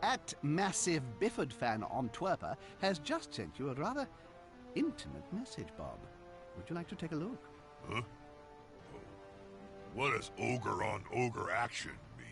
At Massive Bifford Fan on Twerper has just sent you a rather intimate message, Bob. Would you like to take a look? Huh? Oh. What does ogre on ogre action mean?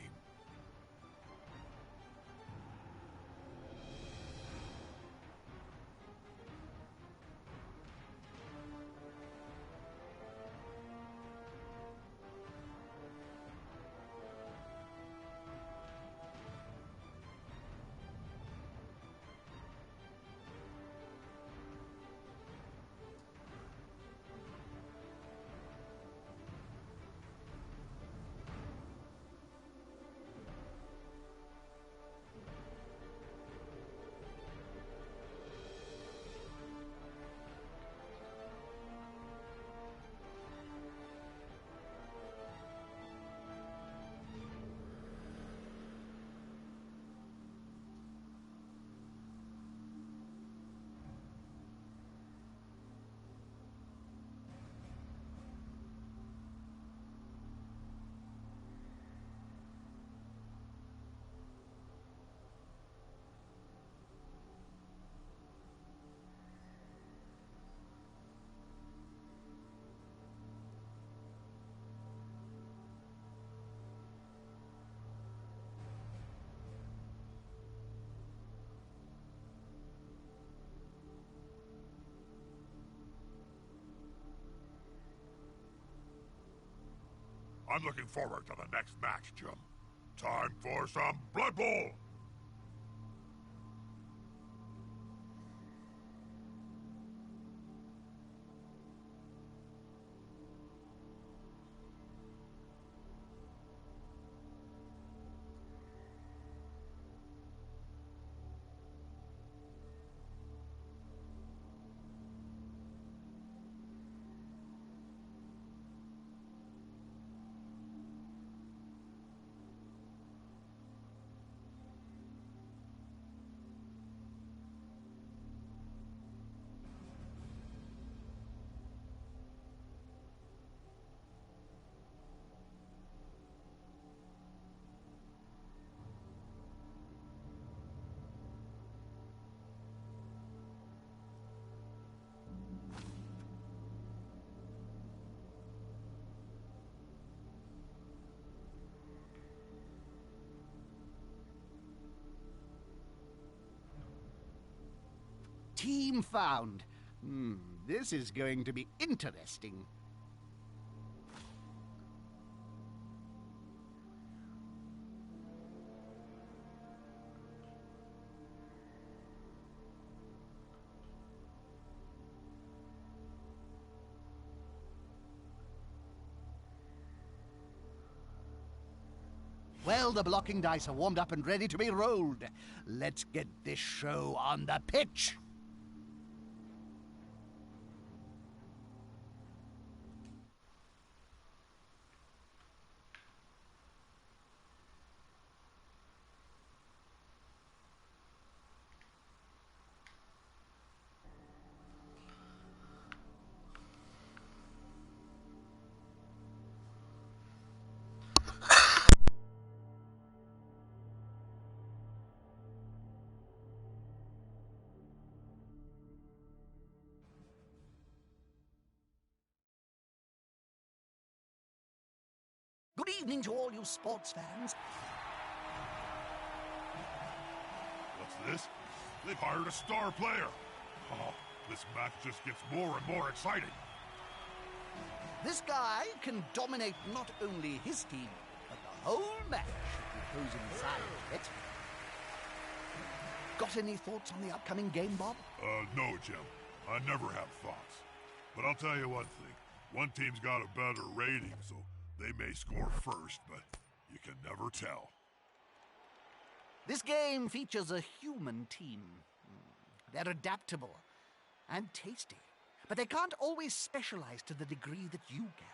I'm looking forward to the next match, Jim. Time for some Blood Bowl! Team found. This is going to be interesting. Well, the blocking dice are warmed up and ready to be rolled. Let's get this show on the pitch. Good evening to all you sports fans. What's this? They've hired a star player. Oh, this match just gets more and more exciting. This guy can dominate not only his team, but the whole match if he goes inside of it. Got any thoughts on the upcoming game, Bob? No, Jim. I never have thoughts. But I'll tell you one thing. One team's got a better rating, so they may score first, but you can never tell. This game features a human team. They're adaptable and tasty, but they can't always specialize to the degree that you can.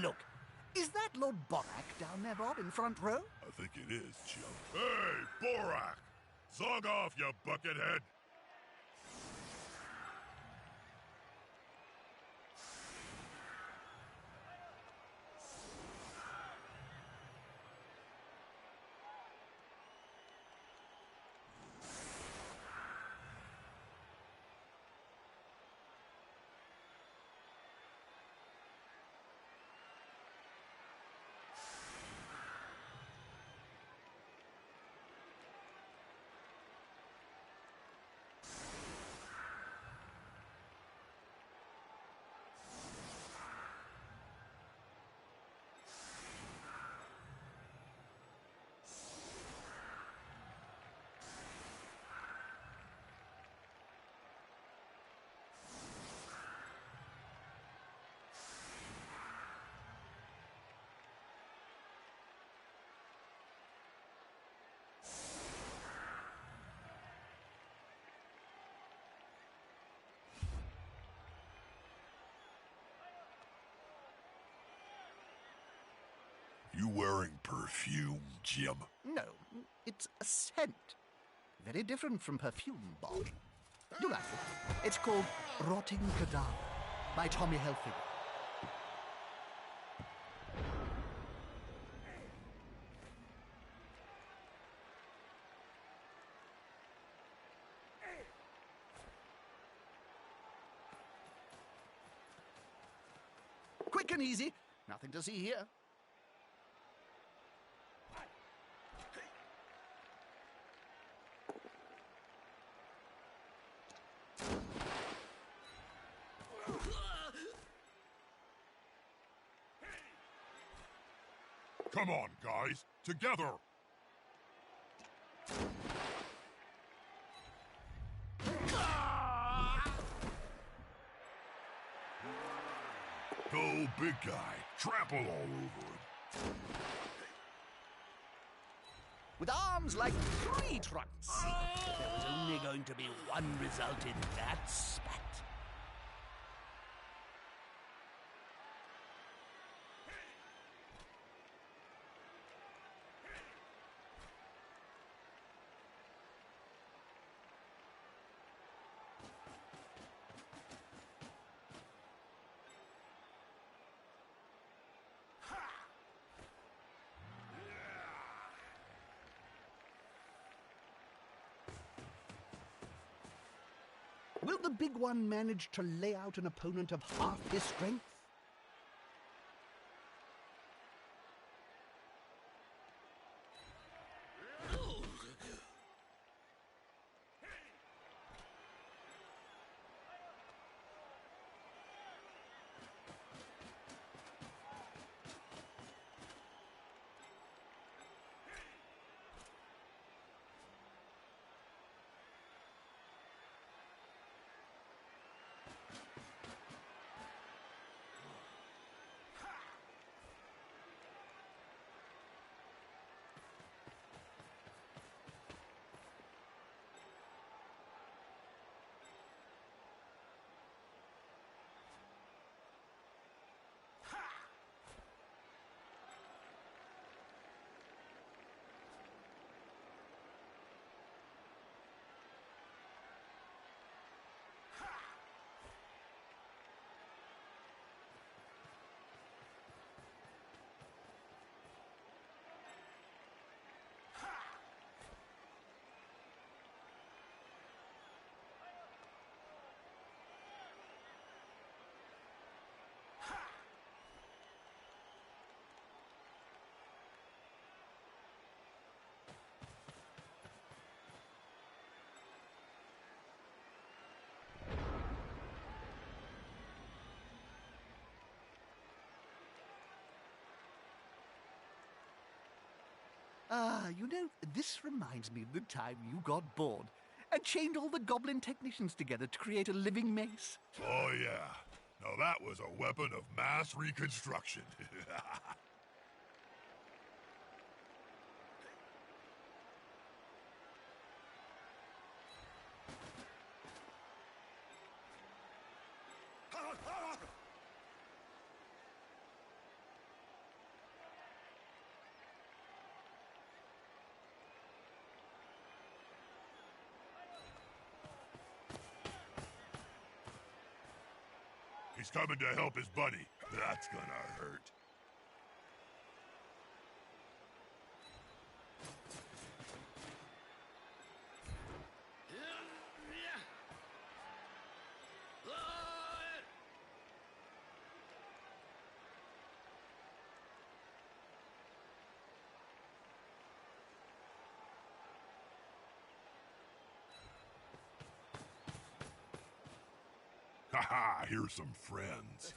look. Is that Lord Borak down there, Bob, in front row? I think it is, Jim. Hey, Borak! Zog off, you buckethead! You wearing perfume, Jim? No, it's a scent. Very different from perfume, Bob. You like it? It's called Rotting Cadaver by Tommy Hilfiger. Quick and easy. Nothing to see here. Come on, guys. Together! Go, big guy. Trample all over him. With arms like tree trunks. There was only going to be one result in that spat. Will the big one manage to lay out an opponent of half his strength? Ah, you know, this reminds me of the time you got bored and chained all the goblin technicians together to create a living mace. Oh, yeah. Now that was a weapon of mass reconstruction. He's coming to help his buddy. That's gonna hurt. Haha, here's some friends.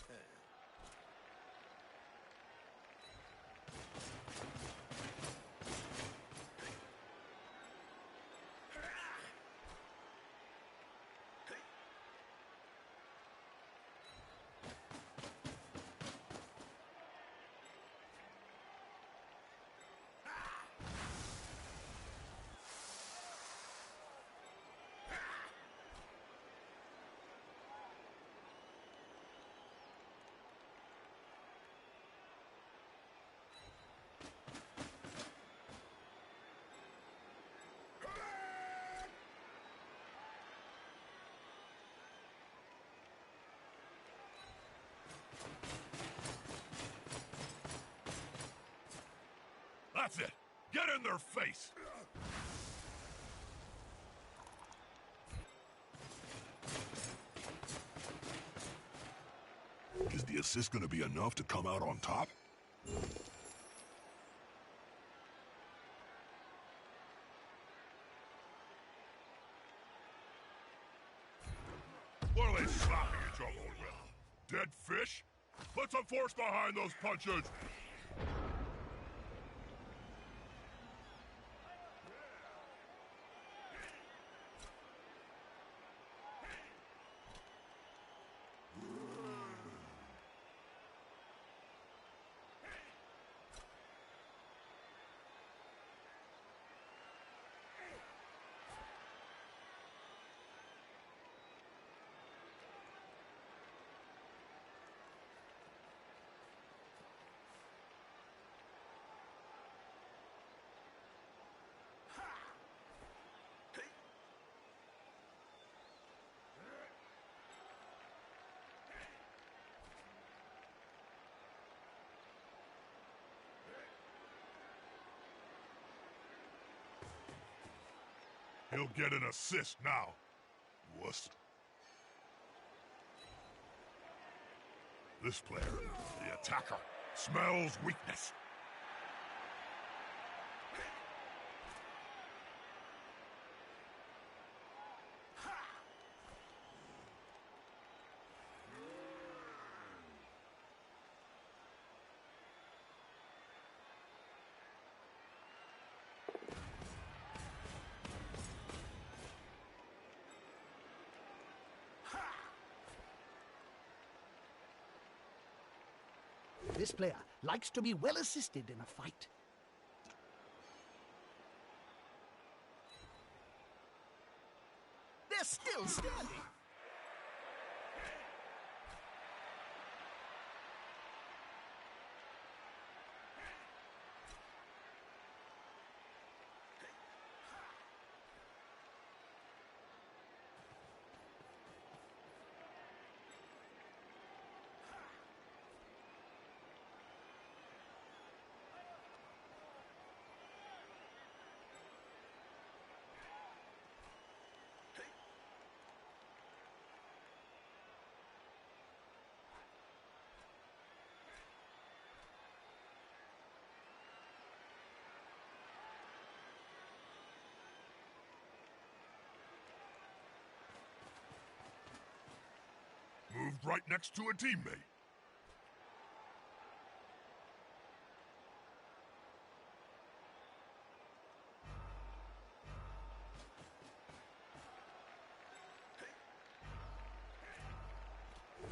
That's it! Get in their face! Is the assist gonna be enough to come out on top? What are they slapping each other with? Dead fish? Put some force behind those punches! He'll get an assist now. Wuss. This player, the attacker, smells weakness. This player likes to be well assisted in a fight. They're still standing. Moved right next to a teammate.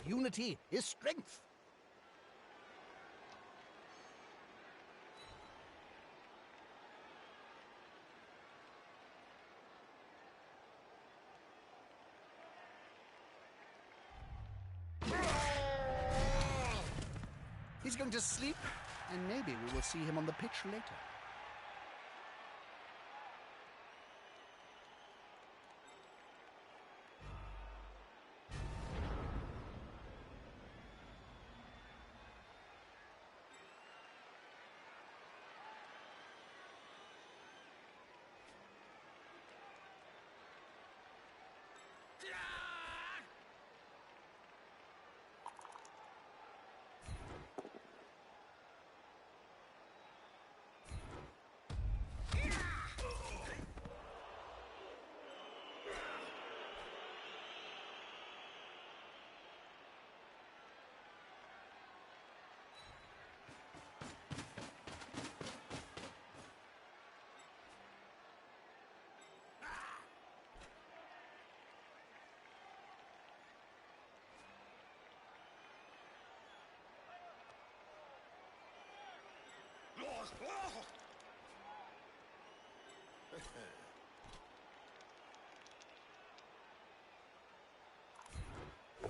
Unity is strength. He's going to sleep, and maybe we will see him on the pitch later.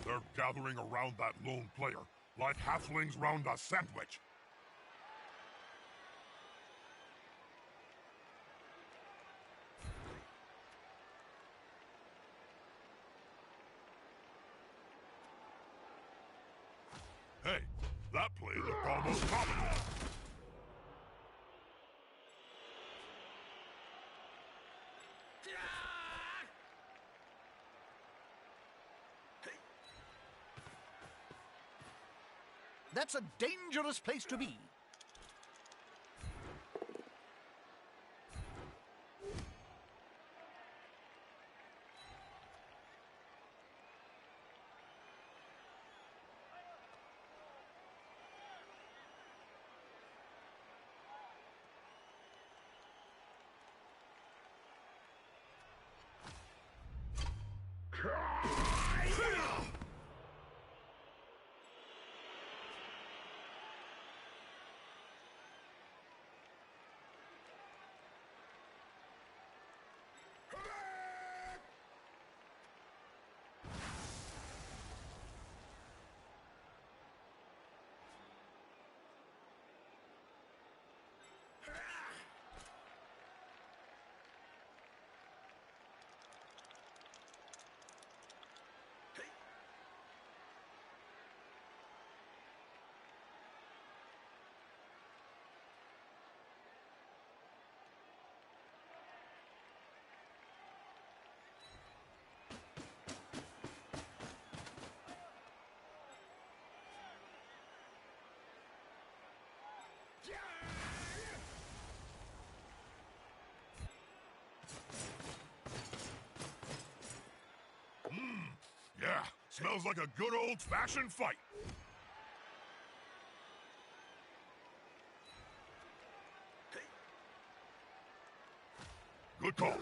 They're gathering around that lone player, like halflings round a sandwich. Hey, that play looked almost comical. That's a dangerous place to be. Yeah, smells like a good old-fashioned fight. Good call.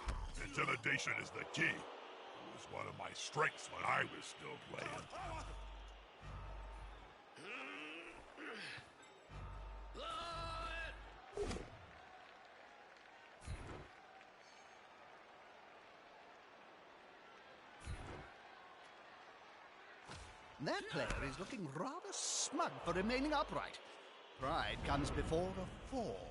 Intimidation is the key. It was one of my strengths when I was still playing. That player is looking rather smug for remaining upright. Pride comes before a fall.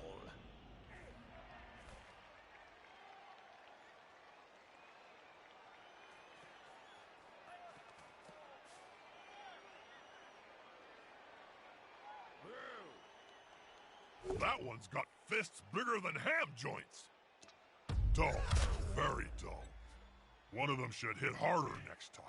That one's got fists bigger than ham joints. Dull. Very dull. One of them should hit harder next time.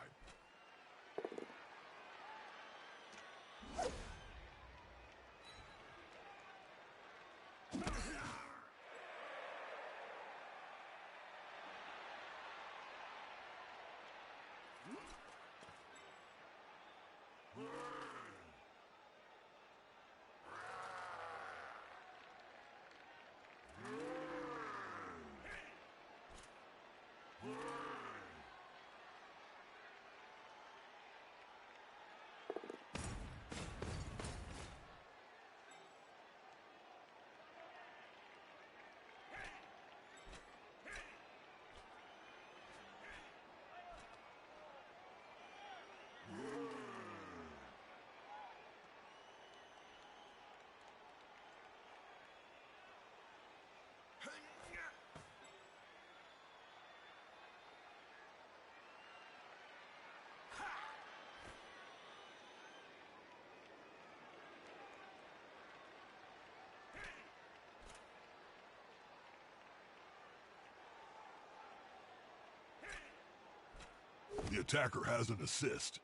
The attacker has an assist.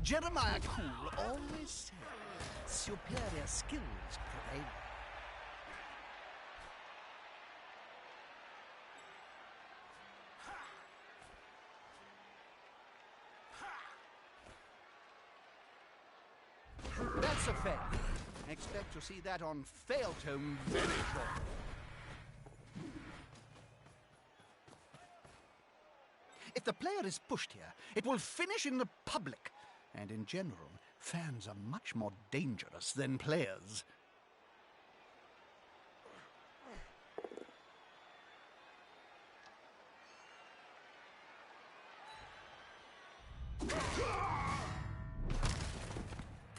Jeremiah Cool always said, superior skills prevail. That's a fail. Expect to see that on fail tone very shortly. If the player is pushed here, it will finish in the public. And in general, fans are much more dangerous than players.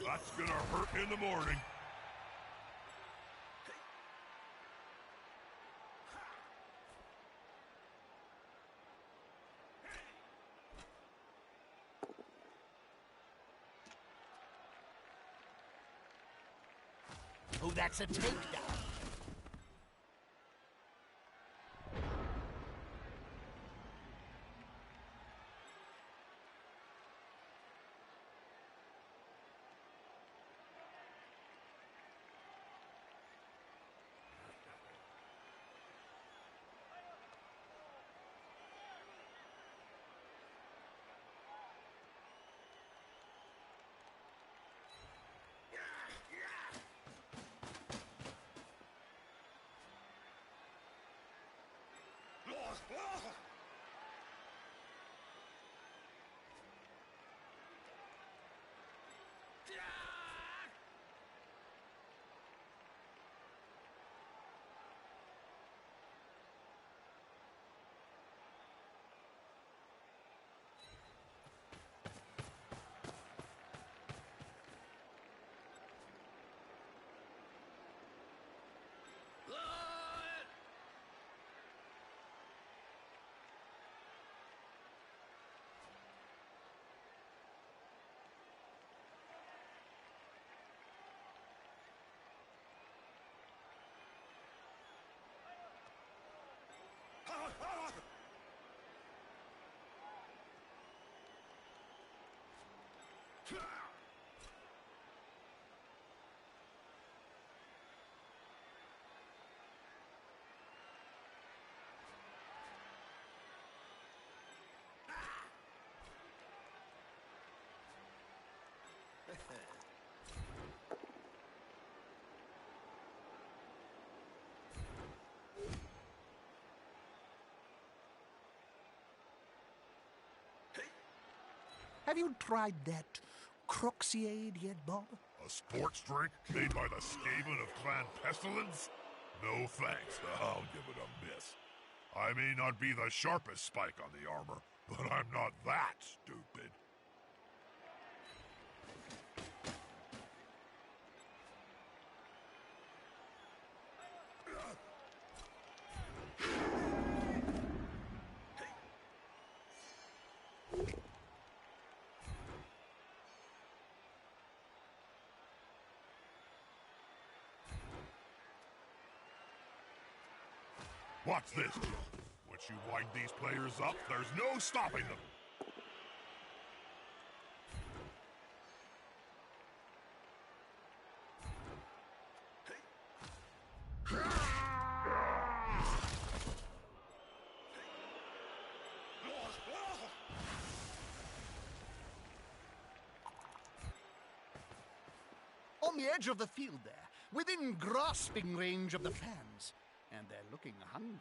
That's gonna hurt in the morning. Oh, that's a takedown. Have you tried that Croxiade yet, Bob? A sports drink made by the Skaven of Clan Pestilence? No thanks, I'll give it a miss. I may not be the sharpest spike on the armor, but I'm not that stupid. Watch this, Joe. Once you wind these players up, there's no stopping them. On the edge of the field there, within grasping range of the fans. And they're looking hungry.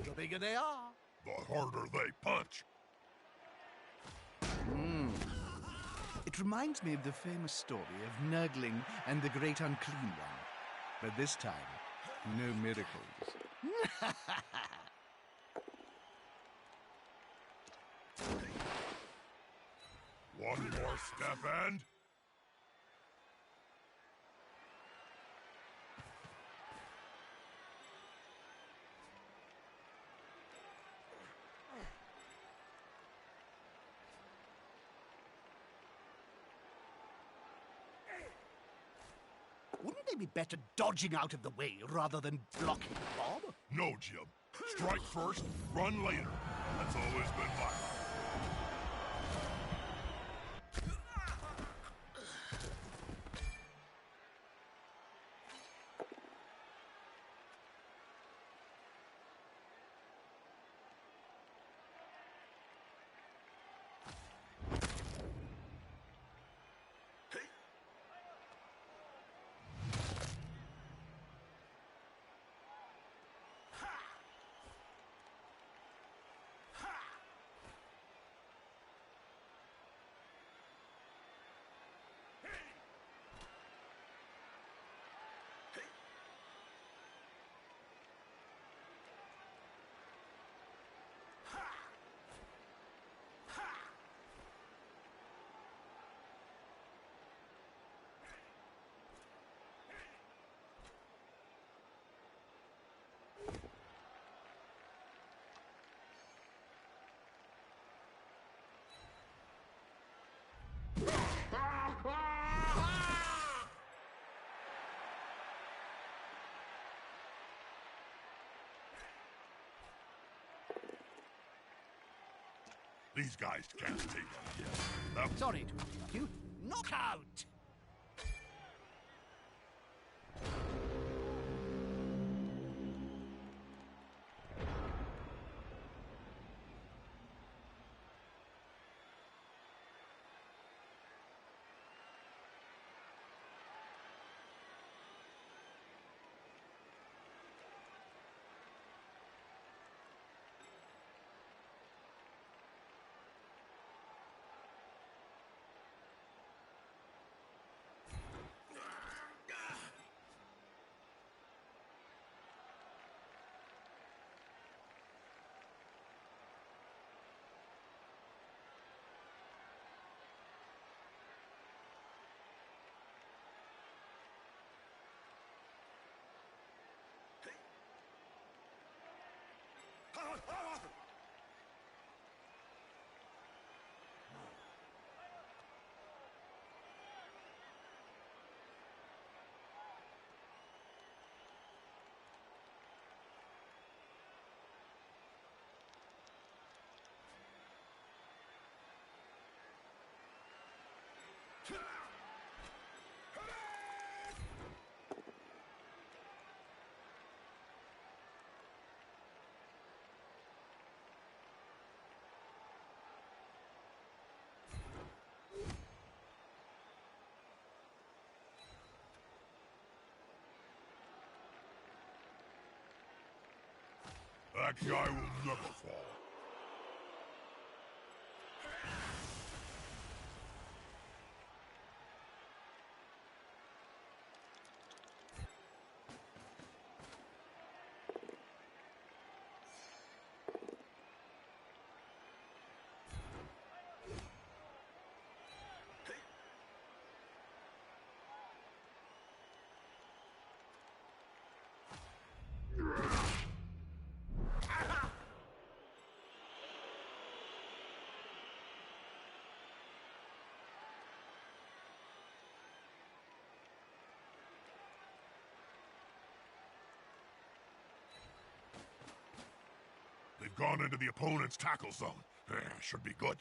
The bigger they are, the harder they punch. It reminds me of the famous story of Nurgling and the Great Unclean One. But this time, no miracles. One more step and... Maybe better dodging out of the way rather than blocking, Bob. No, Jim. Strike first, run later. That's always been my line. These guys can't take it yet. Sorry to interrupt you. Knockout! That guy will never fall. They've gone into the opponent's tackle zone. Should be good.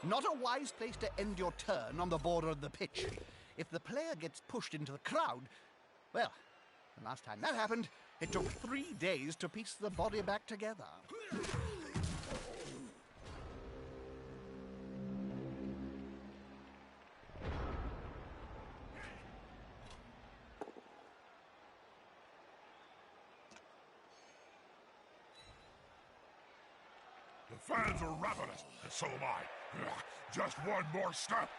Not a wise place to end your turn on the border of the pitch. If the player gets pushed into the crowd, well, the last time that happened, it took 3 days to piece the body back together. The fans are ravenous, and so am I. Just one more step.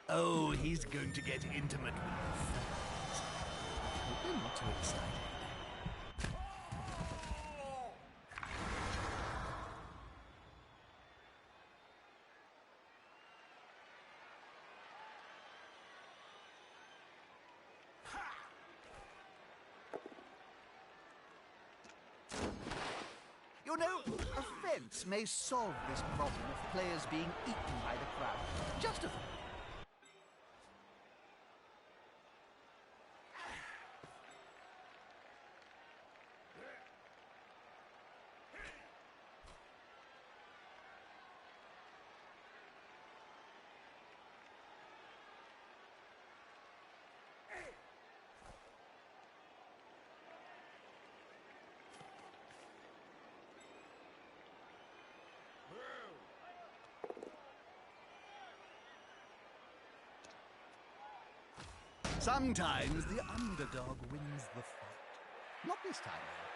Oh, he's going to get intimate with the fans. Hope they're not too excited. You know, a fence may solve this problem of players being eaten by the crowd. Just a thought. Sometimes the underdog wins the fight. Not this time, though.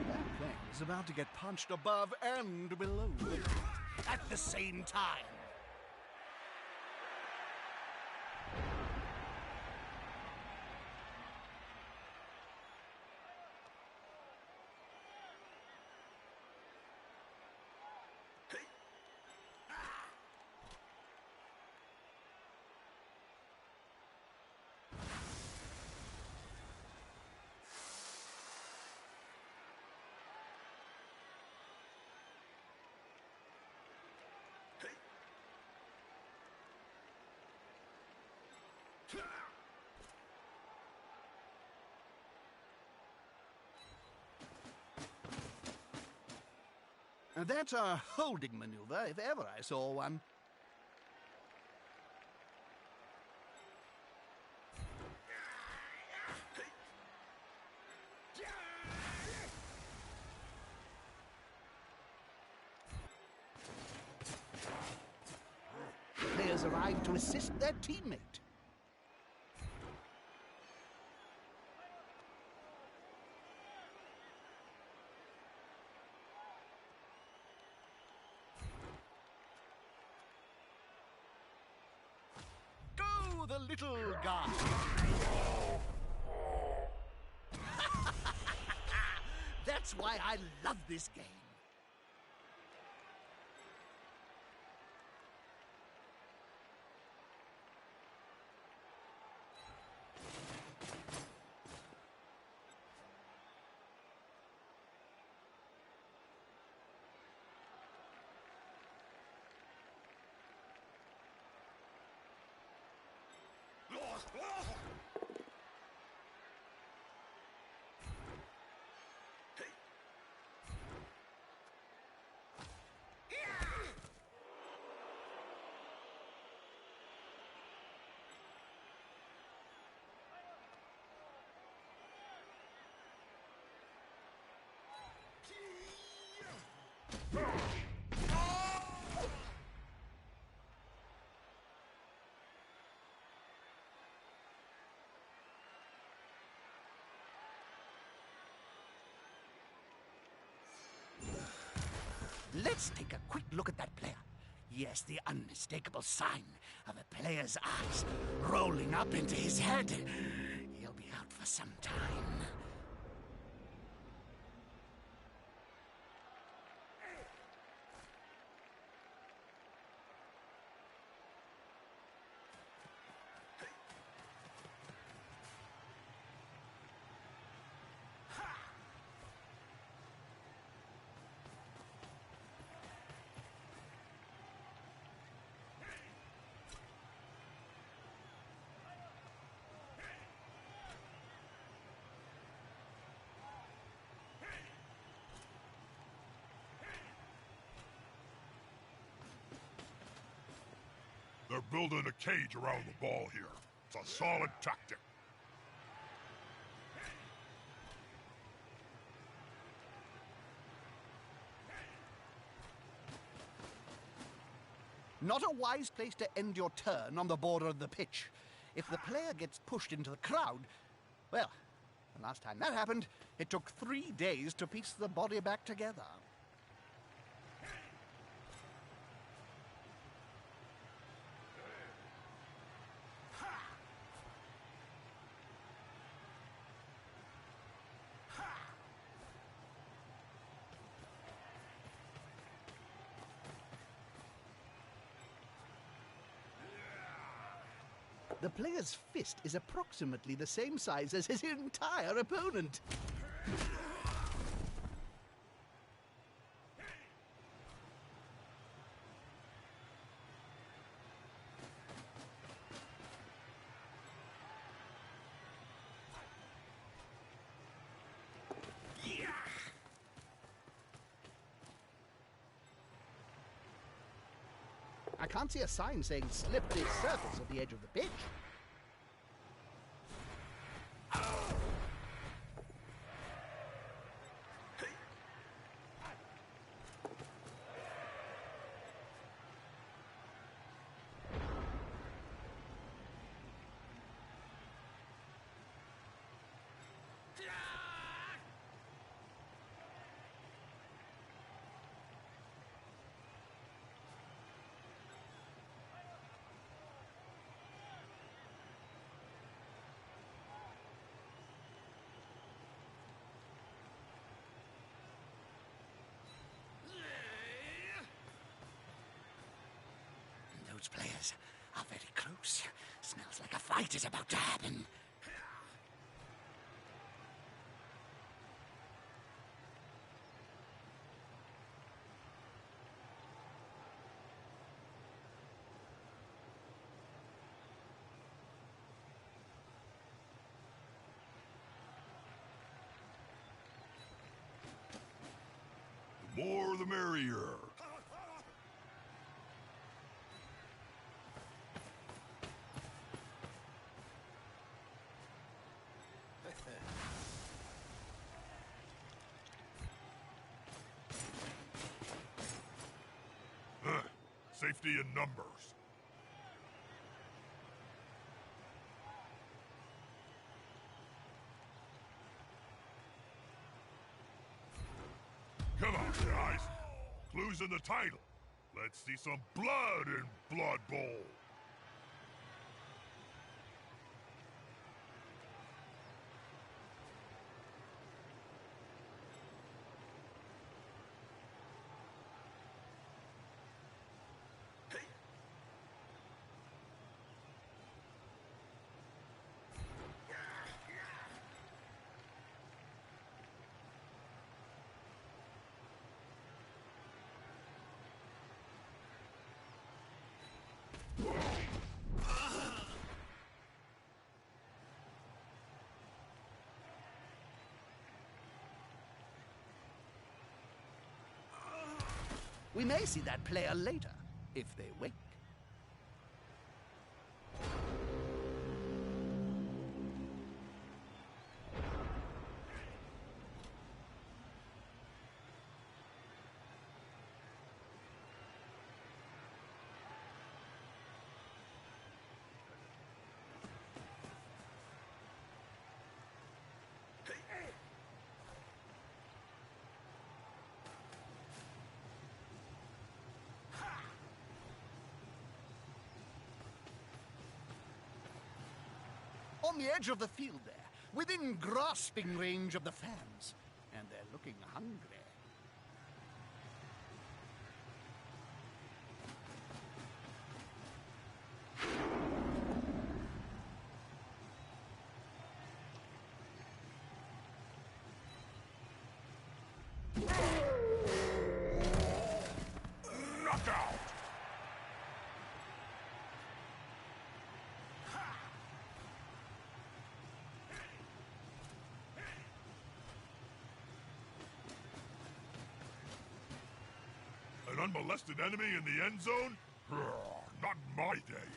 That plane is about to get punched above and below the net at the same time. Now that's a holding maneuver, if ever I saw one. Players arrive to assist their teammate. Go, the little guy! That's why I love this game. Let's take a quick look at that player. Yes, the unmistakable sign of a player's eyes rolling up into his head. He'll be out for some time. building a cage around the ball here. It's a solid tactic. Not a wise place to end your turn on the border of the pitch. If the player gets pushed into the crowd, well, the last time that happened, it took 3 days to piece the body back together. The player's fist is approximately the same size as his entire opponent. I can't see a sign saying slippery surface at the edge of the pitch. Those players are very close. Smells like a fight is about to happen. The more the merrier. Safety in numbers. Come on, guys. Clues in the title. Let's see some blood in Blood Bowl. We may see that player later, if they wait. On the edge of the field there, within grasping range of the fans. And they're looking hungry. Knockout! An unmolested enemy in the end zone? Not my day.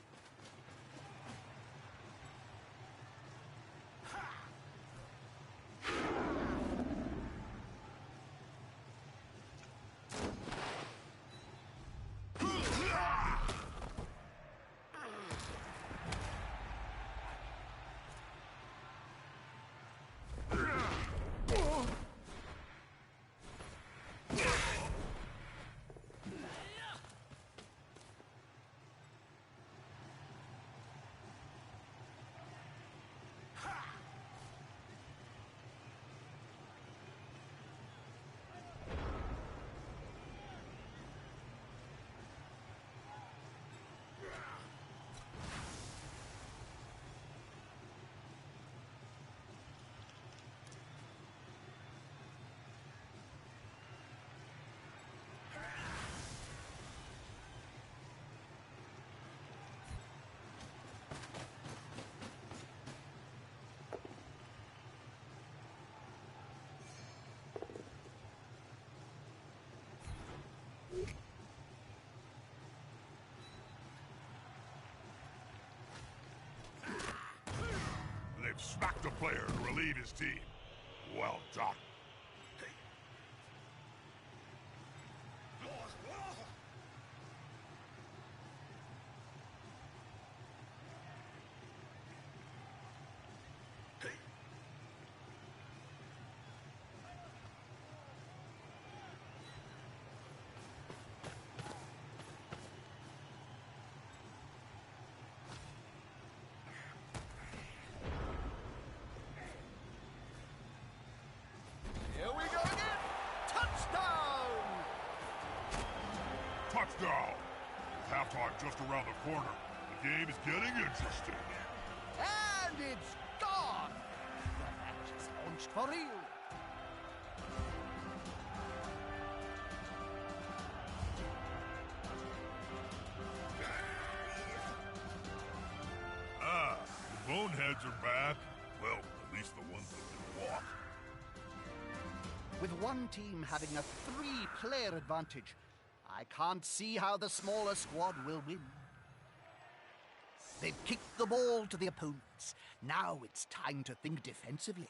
They've smacked a player to relieve his team. Well done. Here we go again! Touchdown! Touchdown! Halftime just around the corner. The game is getting interesting. And it's gone! The match is launched for real. Ah, the boneheads are back. Well, at least the ones that can walk. With one team having a 3-player advantage, I can't see how the smaller squad will win. They've kicked the ball to the opponents. Now it's time to think defensively.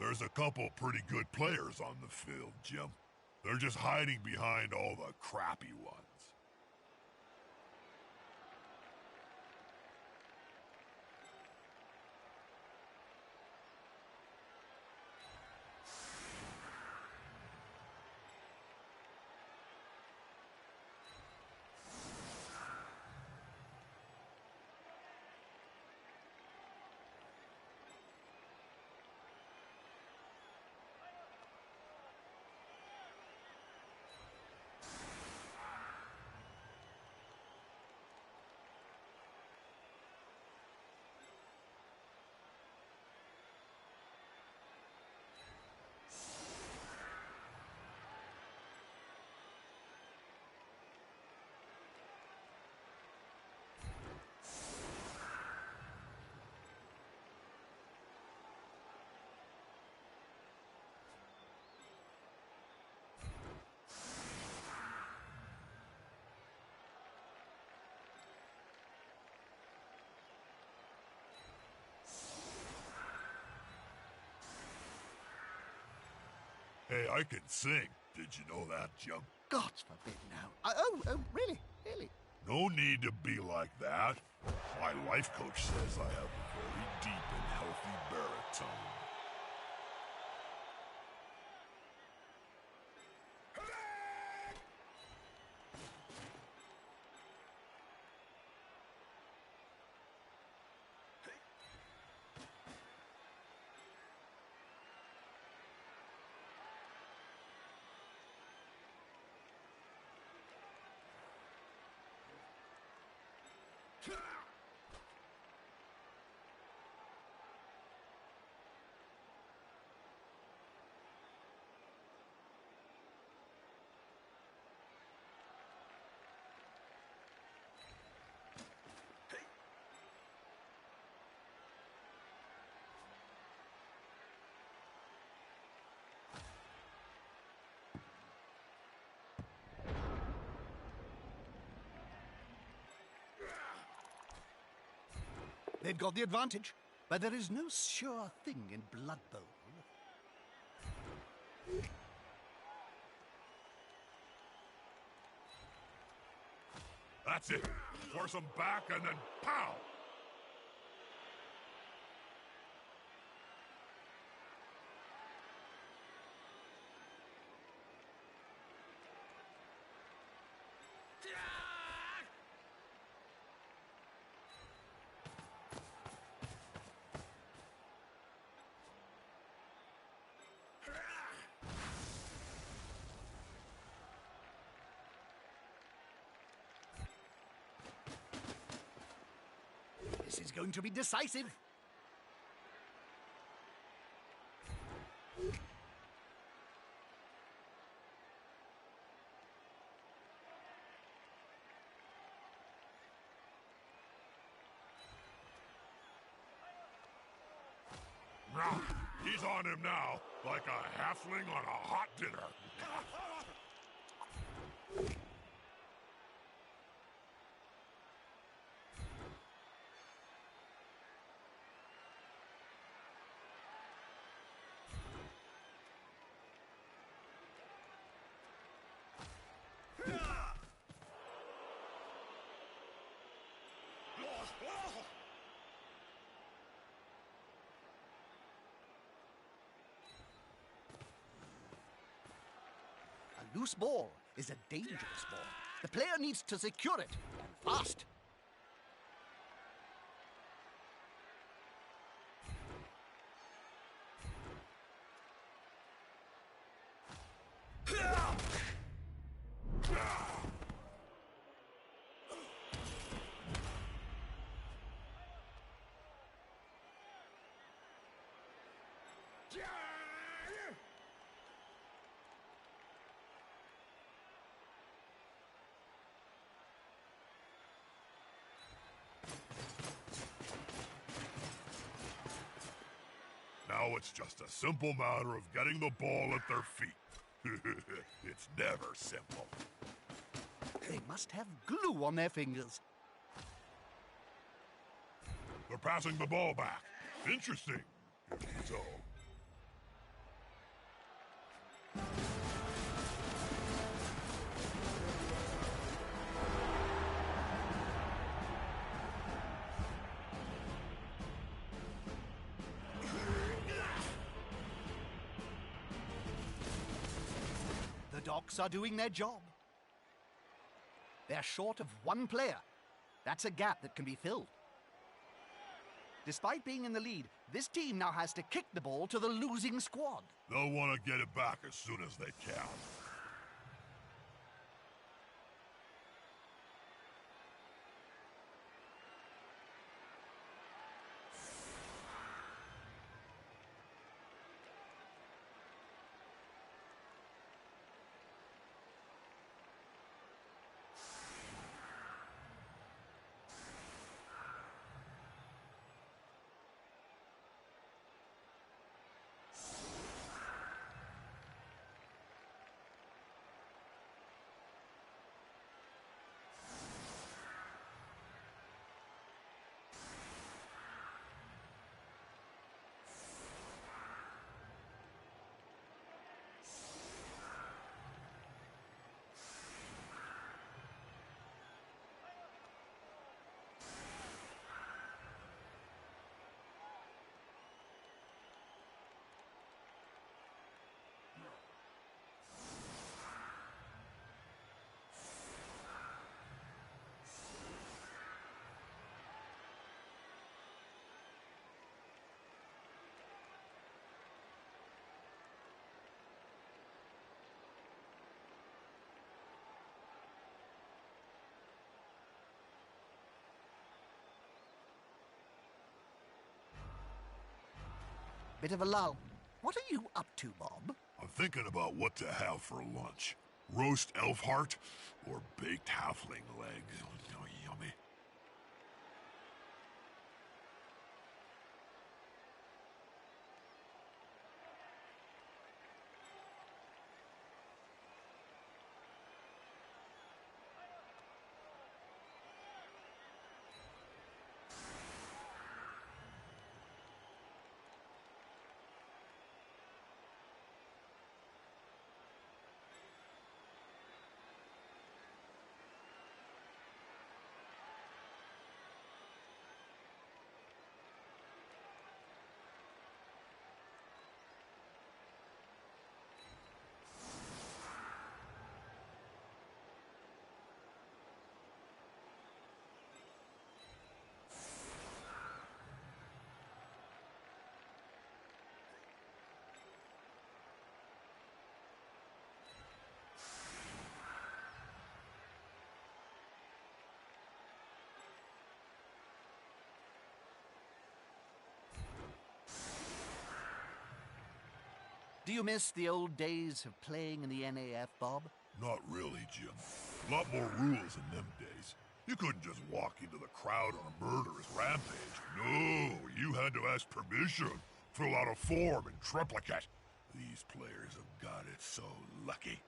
There's a couple pretty good players on the field, Jim. They're just hiding behind all the crappy ones. Hey, I can sing. Did you know that, Jump? God forbid now. Really? Really? No need to be like that. My life coach says I have a very deep and healthy baritone. They've got the advantage, but there is no sure thing in Blood Bowl. That's it. Force them back and then pow! This is going to be decisive. He's on him now, like a halfling on a hot dinner. A loose ball is a dangerous ball. The player needs to secure it, and fast. Now it's just a simple matter of getting the ball at their feet. It's never simple. They must have glue on their fingers. They're passing the ball back. Interesting. So. The Docks are doing their job. They're short of one player. That's a gap that can be filled. Despite being in the lead, this team now has to kick the ball to the losing squad. They'll want to get it back as soon as they can. bit of a lull. What are you up to, Bob? I'm thinking about what to have for lunch. Roast elf heart or baked halfling legs. Oh, yummy. Do you miss the old days of playing in the NAF, Bob? Not really, Jim. A lot more rules in them days. You couldn't just walk into the crowd on a murderous rampage. No, you had to ask permission, fill out a form, and triplicate. These players have got it so lucky.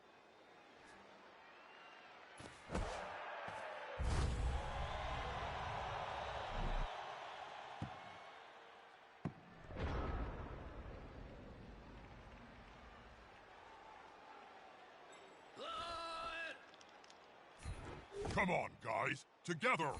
Come on, guys. Together.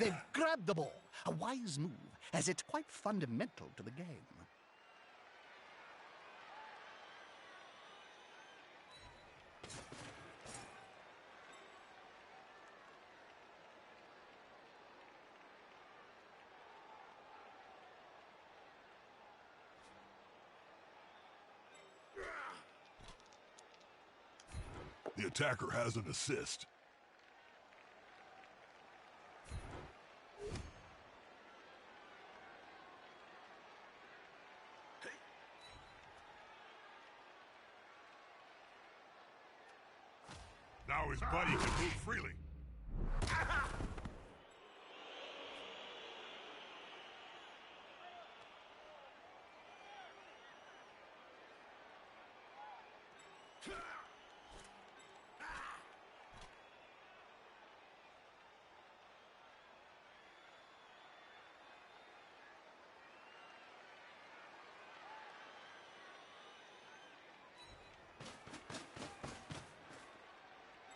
They've grabbed the ball. A wise move, as it's quite fundamental to the game. The attacker has an assist. Now his buddy can move freely.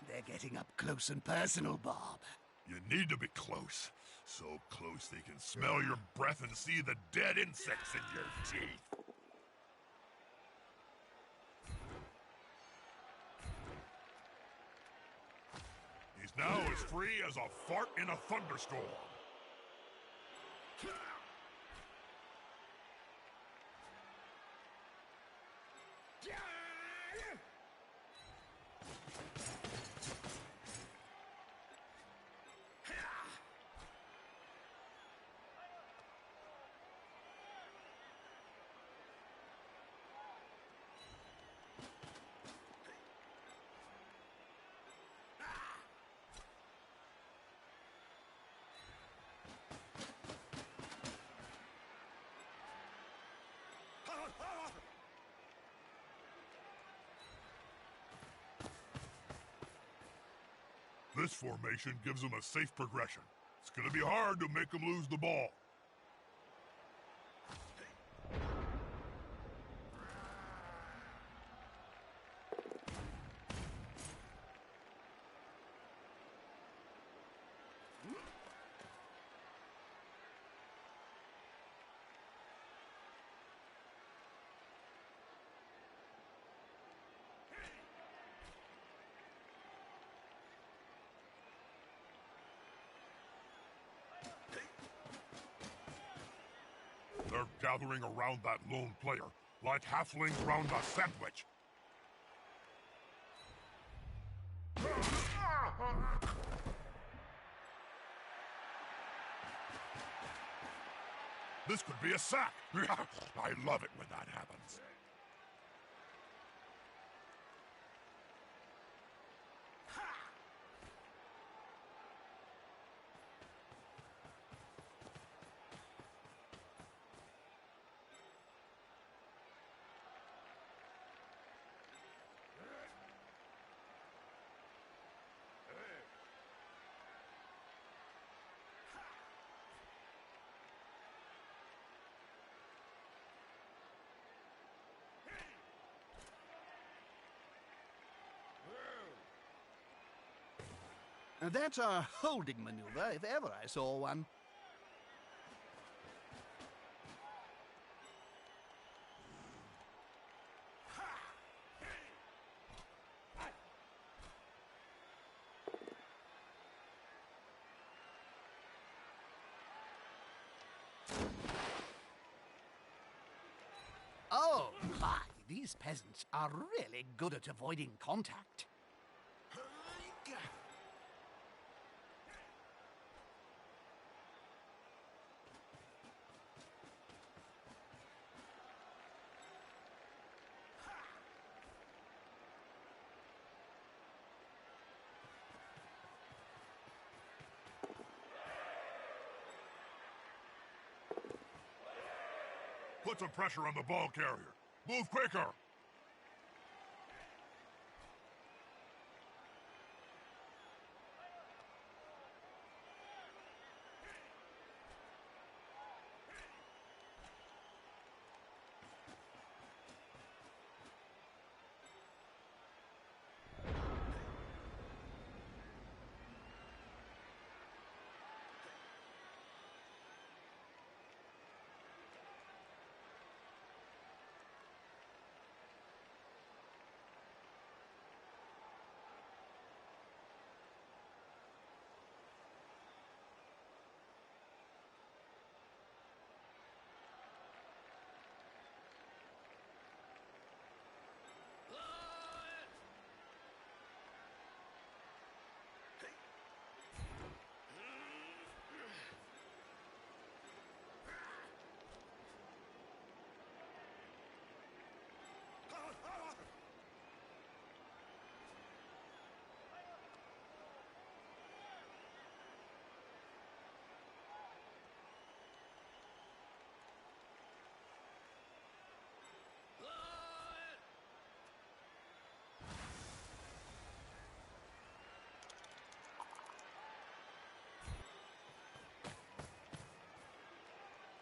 They're getting up close and personal, Bob. You need to be close. So close they can smell your breath and see the dead insects in your teeth. He's now as free as a fart in a thunderstorm. This formation gives them a safe progression. It's gonna be hard to make them lose the ball. They're gathering around that lone player, like halflings round a sandwich. This could be a sack. I love it when that happens. That's a holding maneuver, if ever I saw one. Oh, my, these peasants are really good at avoiding contact. Put some pressure on the ball carrier. Move quicker!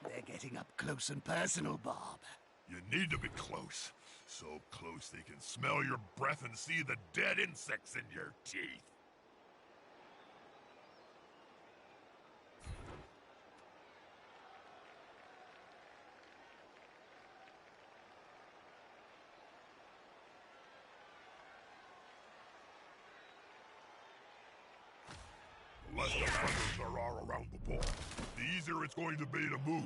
They're getting up close and personal, Bob. You need to be close. So close they can smell your breath and see the dead insects in your teeth. The less defenders there are around the ball, the easier it's going to be to move.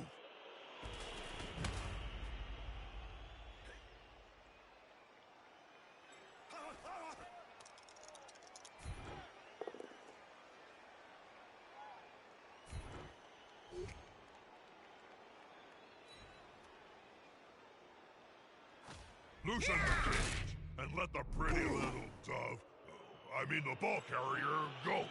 Loosen the cage and let the pretty little dove, the ball carrier, go.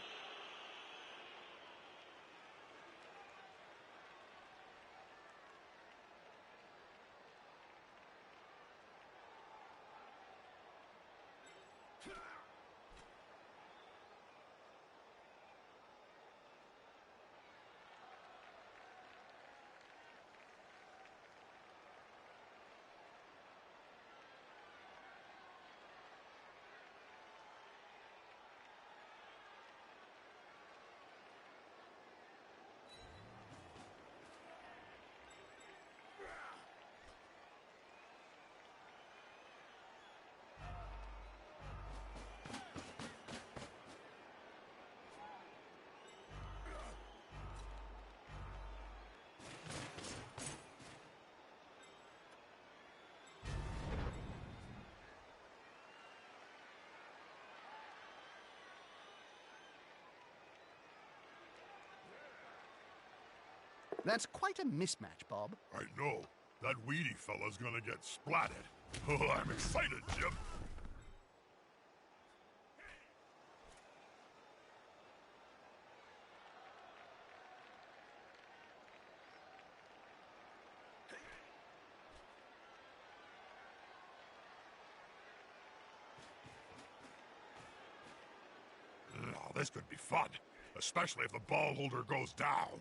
That's quite a mismatch, Bob. I know. That weedy fella's gonna get splatted. Oh, I'm excited, Jim. Oh, this could be fun, especially if the ball holder goes down.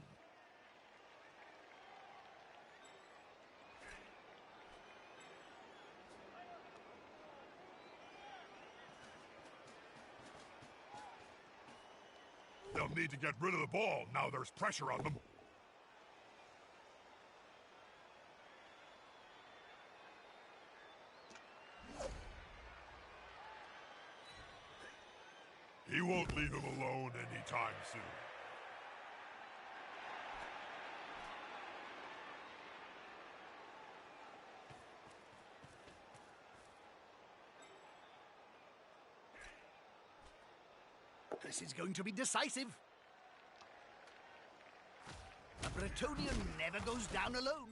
They'll need to get rid of the ball now there's pressure on them. He won't leave him alone anytime soon. This is going to be decisive. A Bretonian never goes down alone.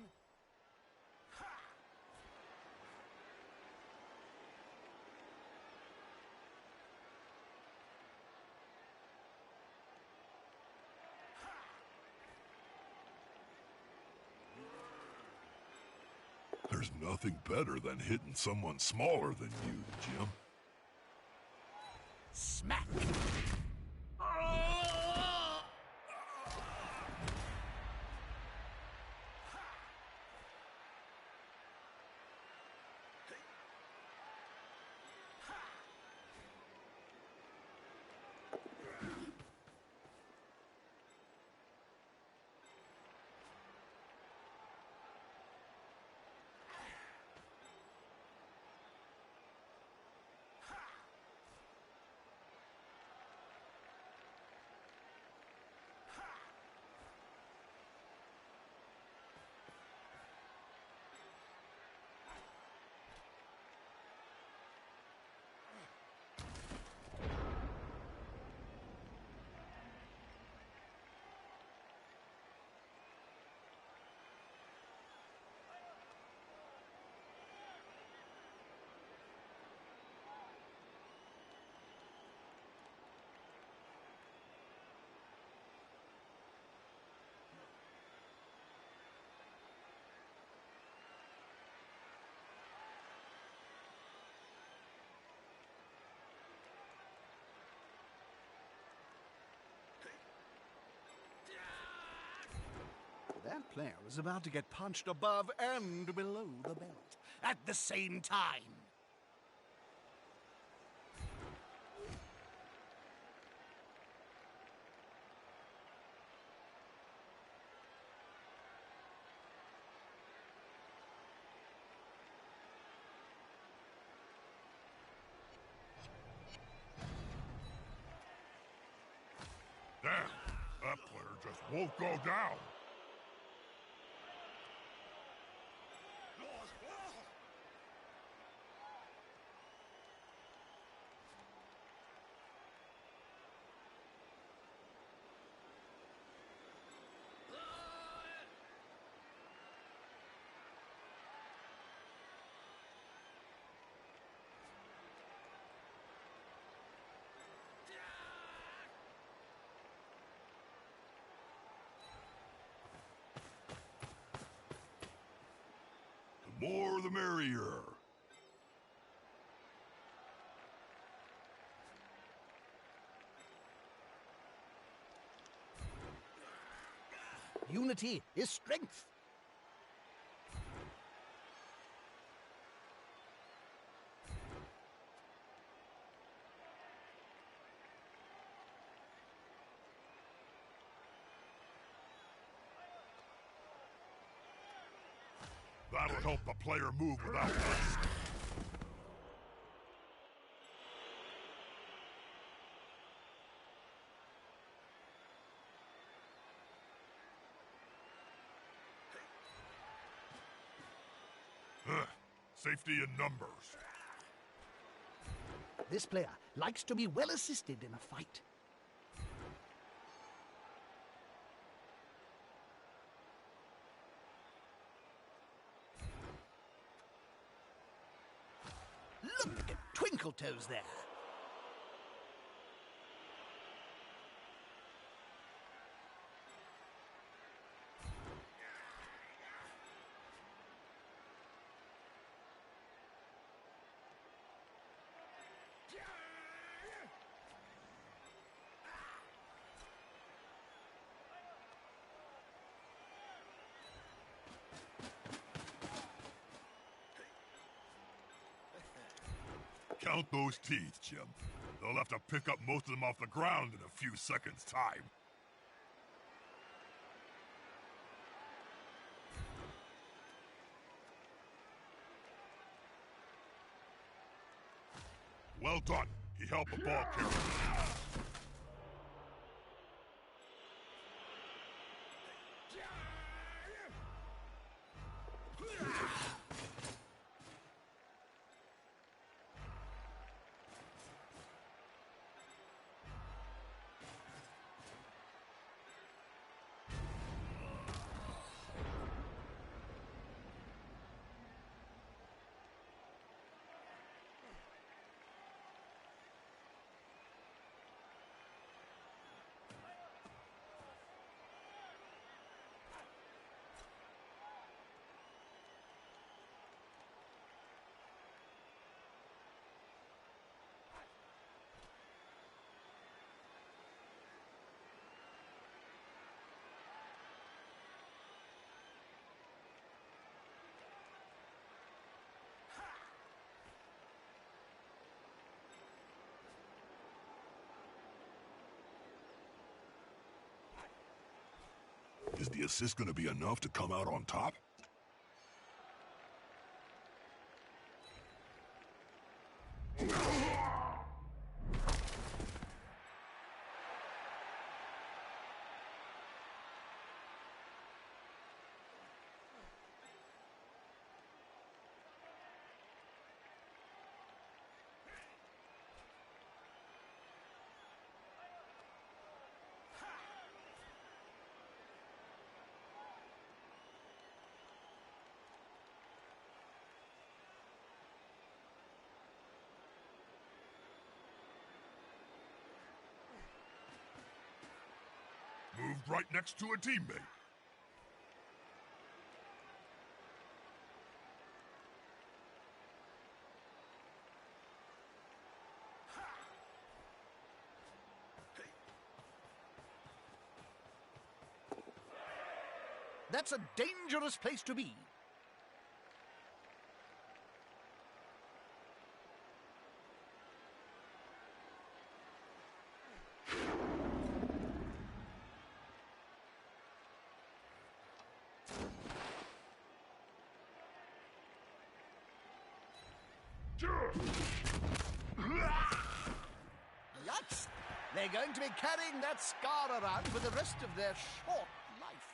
There's nothing better than hitting someone smaller than you, Jim. Smack! That player was about to get punched above and below the belt at the same time. Damn, that player just won't go down. The more the merrier. Unity is strength. That'll help the player move without risk. Safety in numbers. This player likes to be well assisted in a fight. Look at Twinkle Toes there. Count those teeth, Jim. They'll have to pick up most of them off the ground in a few seconds' time. Well done. He helped the ball carrier. Is the assist going to be enough to come out on top? Moved right next to a teammate. That's a dangerous place to be. Yikes! They're going to be carrying that scar around for the rest of their short life.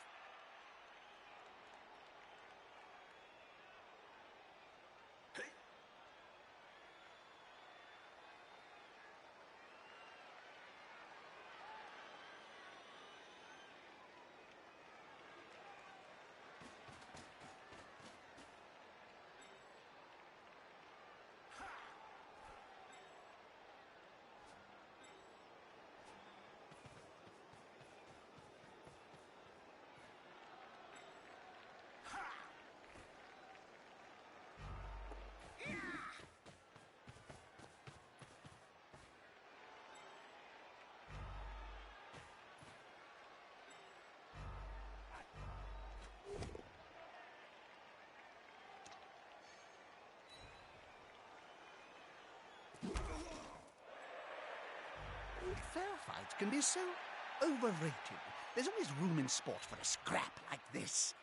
Fair fights can be so overrated. There's always room in sport for a scrap like this.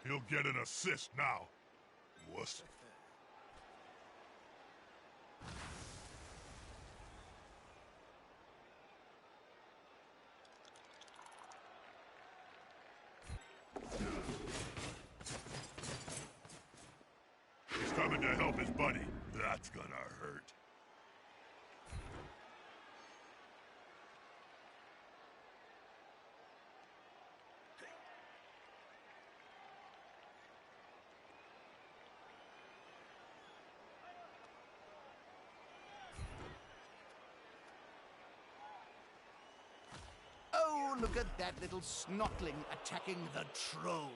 He'll get an assist now. Wuss. He's coming to help his buddy. That's gonna hurt. Oh, look at that little snotling attacking the troll.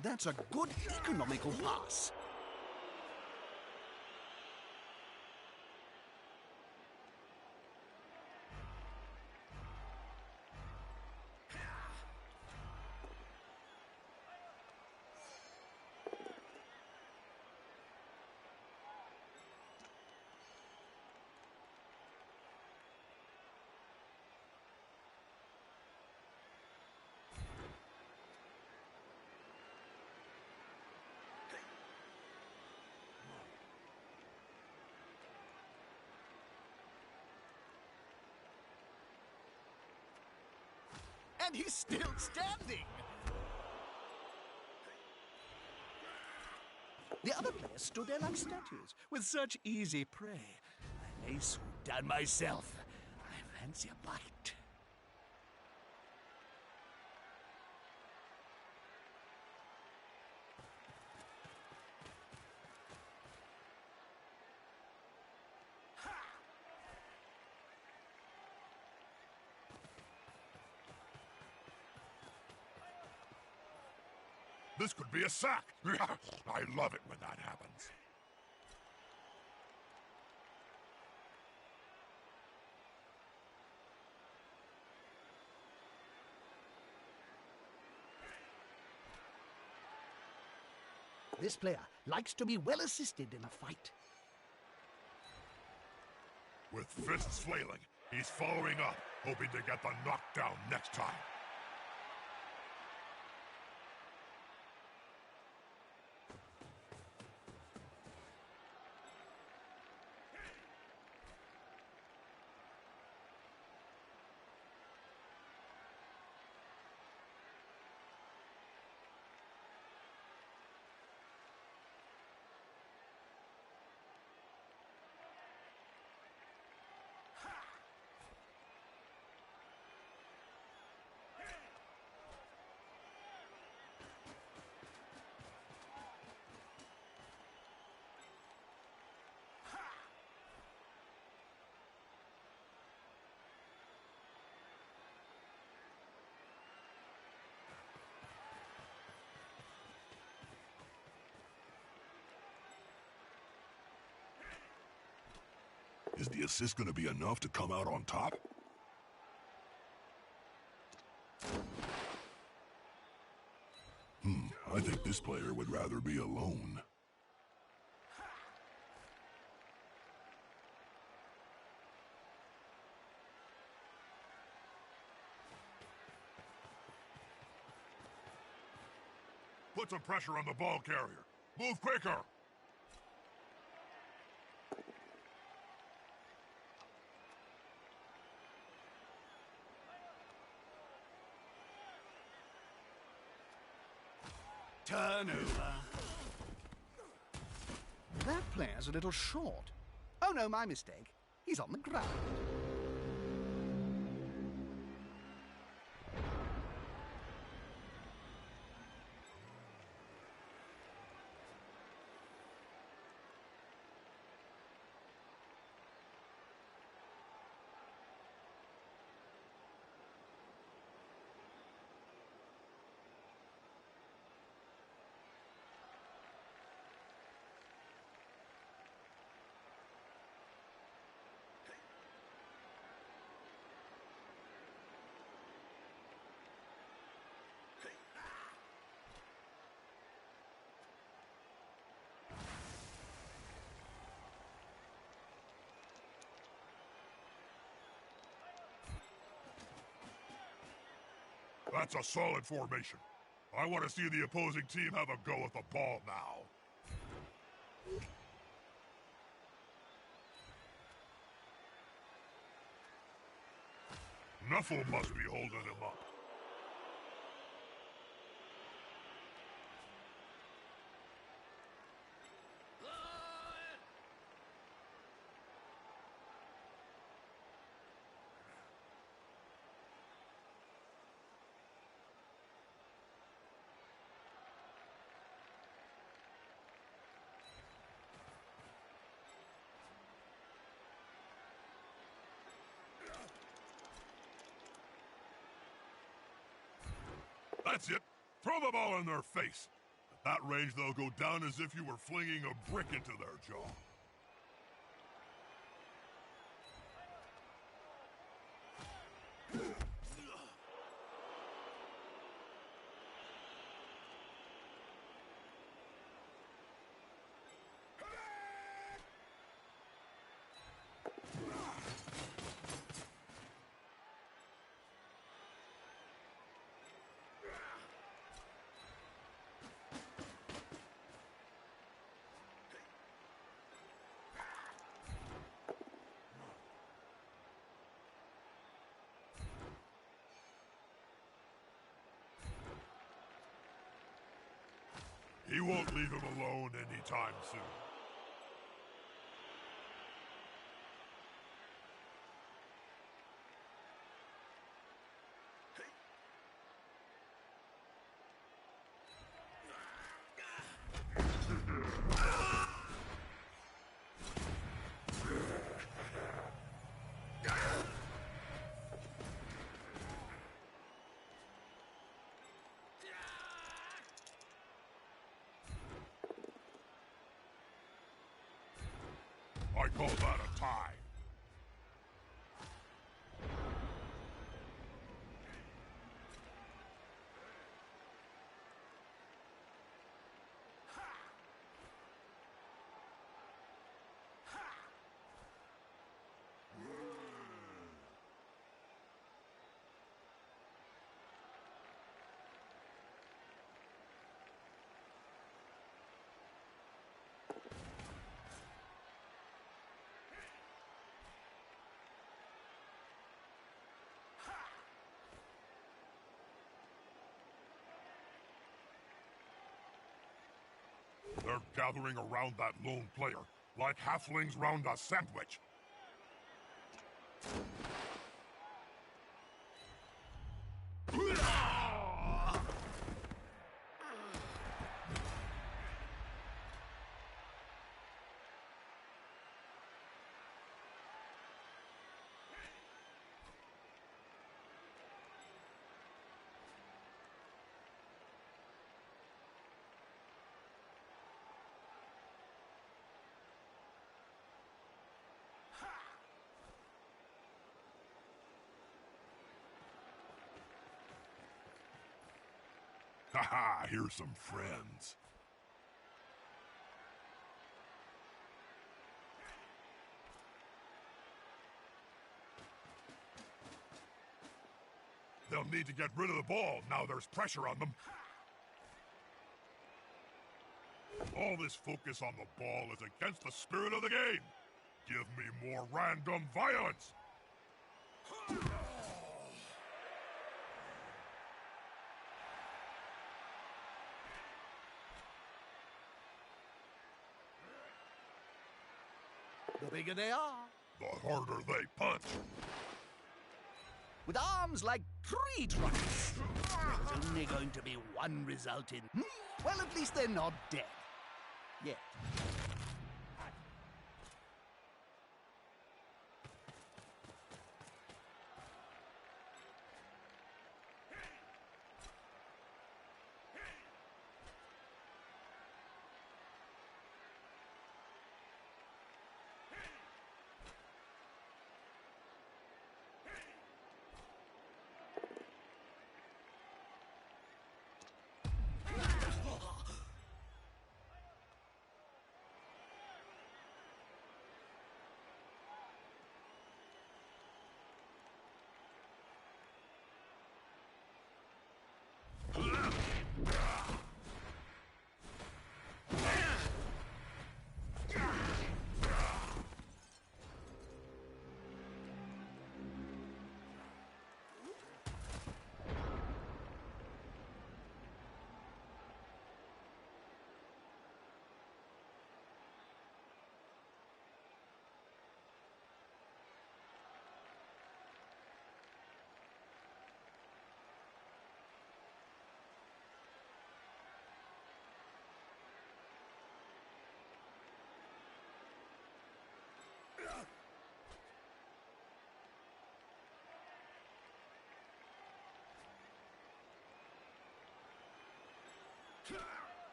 That's a good economical pass. And he's still standing. The other players stood there like statues, with such easy prey. I may swoop down myself. I fancy a bite. This could be a sack. I love it when that happens. This player likes to be well assisted in a fight. With fists flailing, he's following up, hoping to get the knockdown next time. Is the assist going to be enough to come out on top? I think this player would rather be alone. Put some pressure on the ball carrier. Move quicker! Turnover. That player's a little short. Oh no, my mistake. He's on the ground. That's a solid formation. I want to see the opposing team have a go at the ball now. Nuffle must be holding him up. That's it. Throw the ball in their face. At that range, they'll go down as if you were flinging a brick into their jaw. He won't leave him alone anytime soon. I call that a tie. They're gathering around that lone player, like halflings round a sandwich. Haha, here's some friends. They'll need to get rid of the ball now there's pressure on them. All this focus on the ball is against the spirit of the game. Give me more random violence. The bigger they are, The harder they punch. with arms like tree trunks. There's only going to be one result in... Well, at least they're not dead. Yet.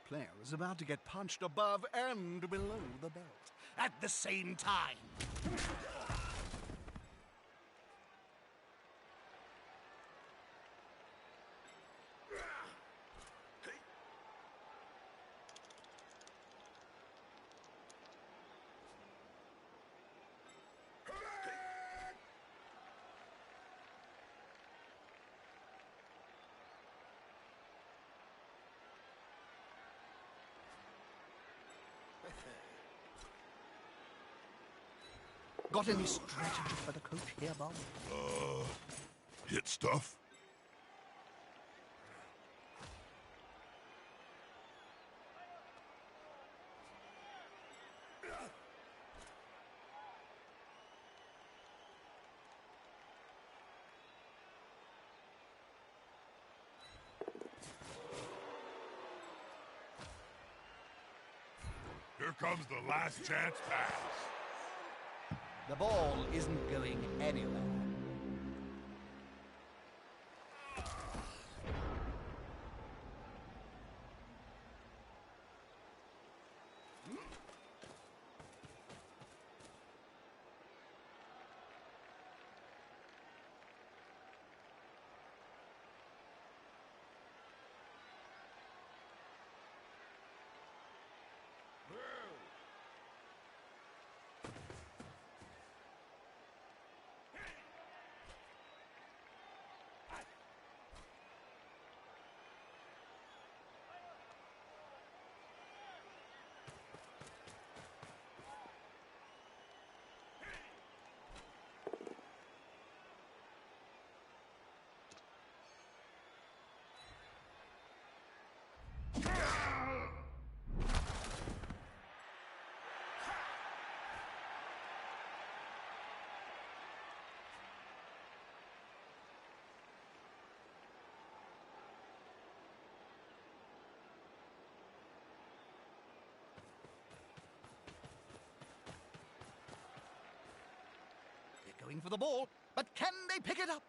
player is about to get punched above and below the belt at the same time. Got any strategy for the coach here, Bob? Hit stuff? Here comes the last chance pass. The ball isn't going anywhere. They're going for the ball, but can they pick it up?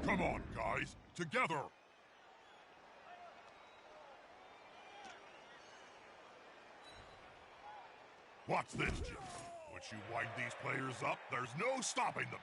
Come on, guys, together! Watch this, Jim. Once you wind these players up, there's no stopping them.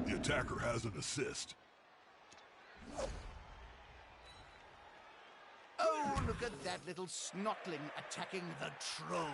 The attacker has an assist. Oh, look at that little snotling attacking the troll.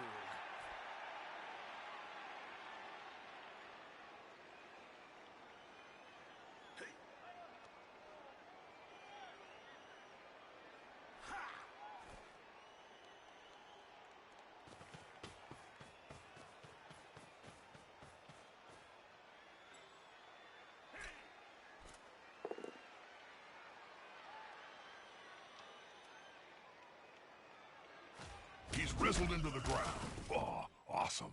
He's wrestled into the ground. Oh, awesome.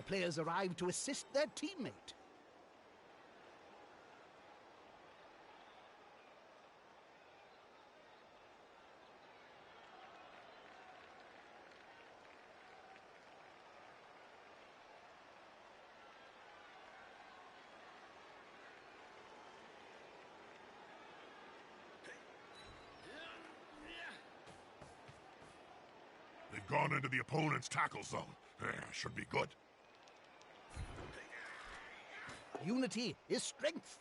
players arrive to assist their teammate. They've gone into the opponent's tackle zone. Should be good. Unity is strength.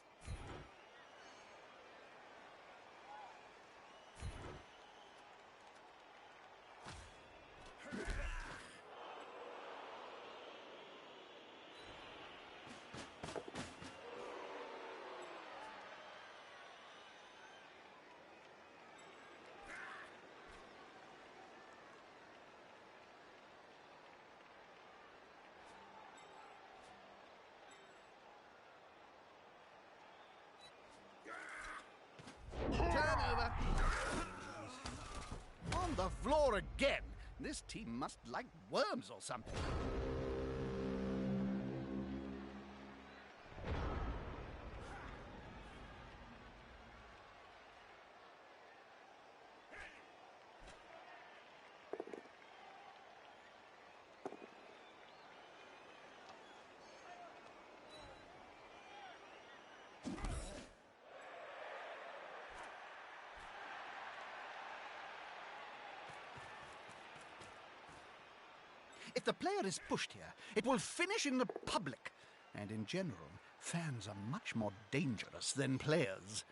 Turnover. On the floor again. This team must like worms or something. If the player is pushed here, it will finish in the public. And in general, fans are much more dangerous than players.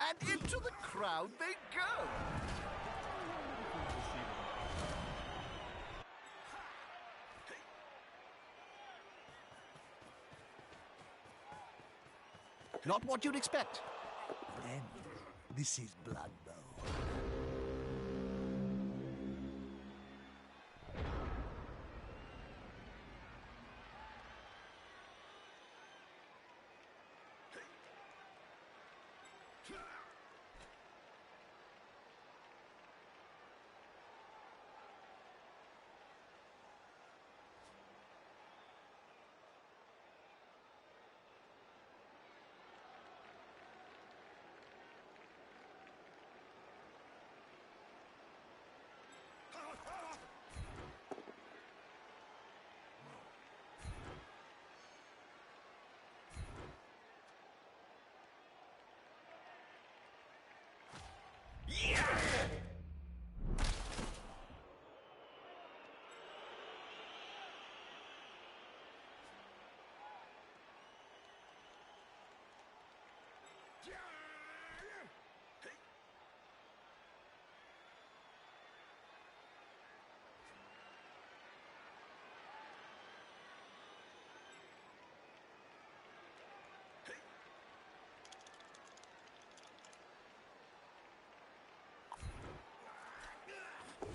And into the crowd they go. Not what you'd expect. Then, this is blood bowl.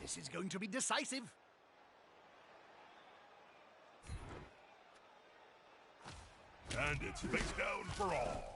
This is going to be decisive. And it's face down for all.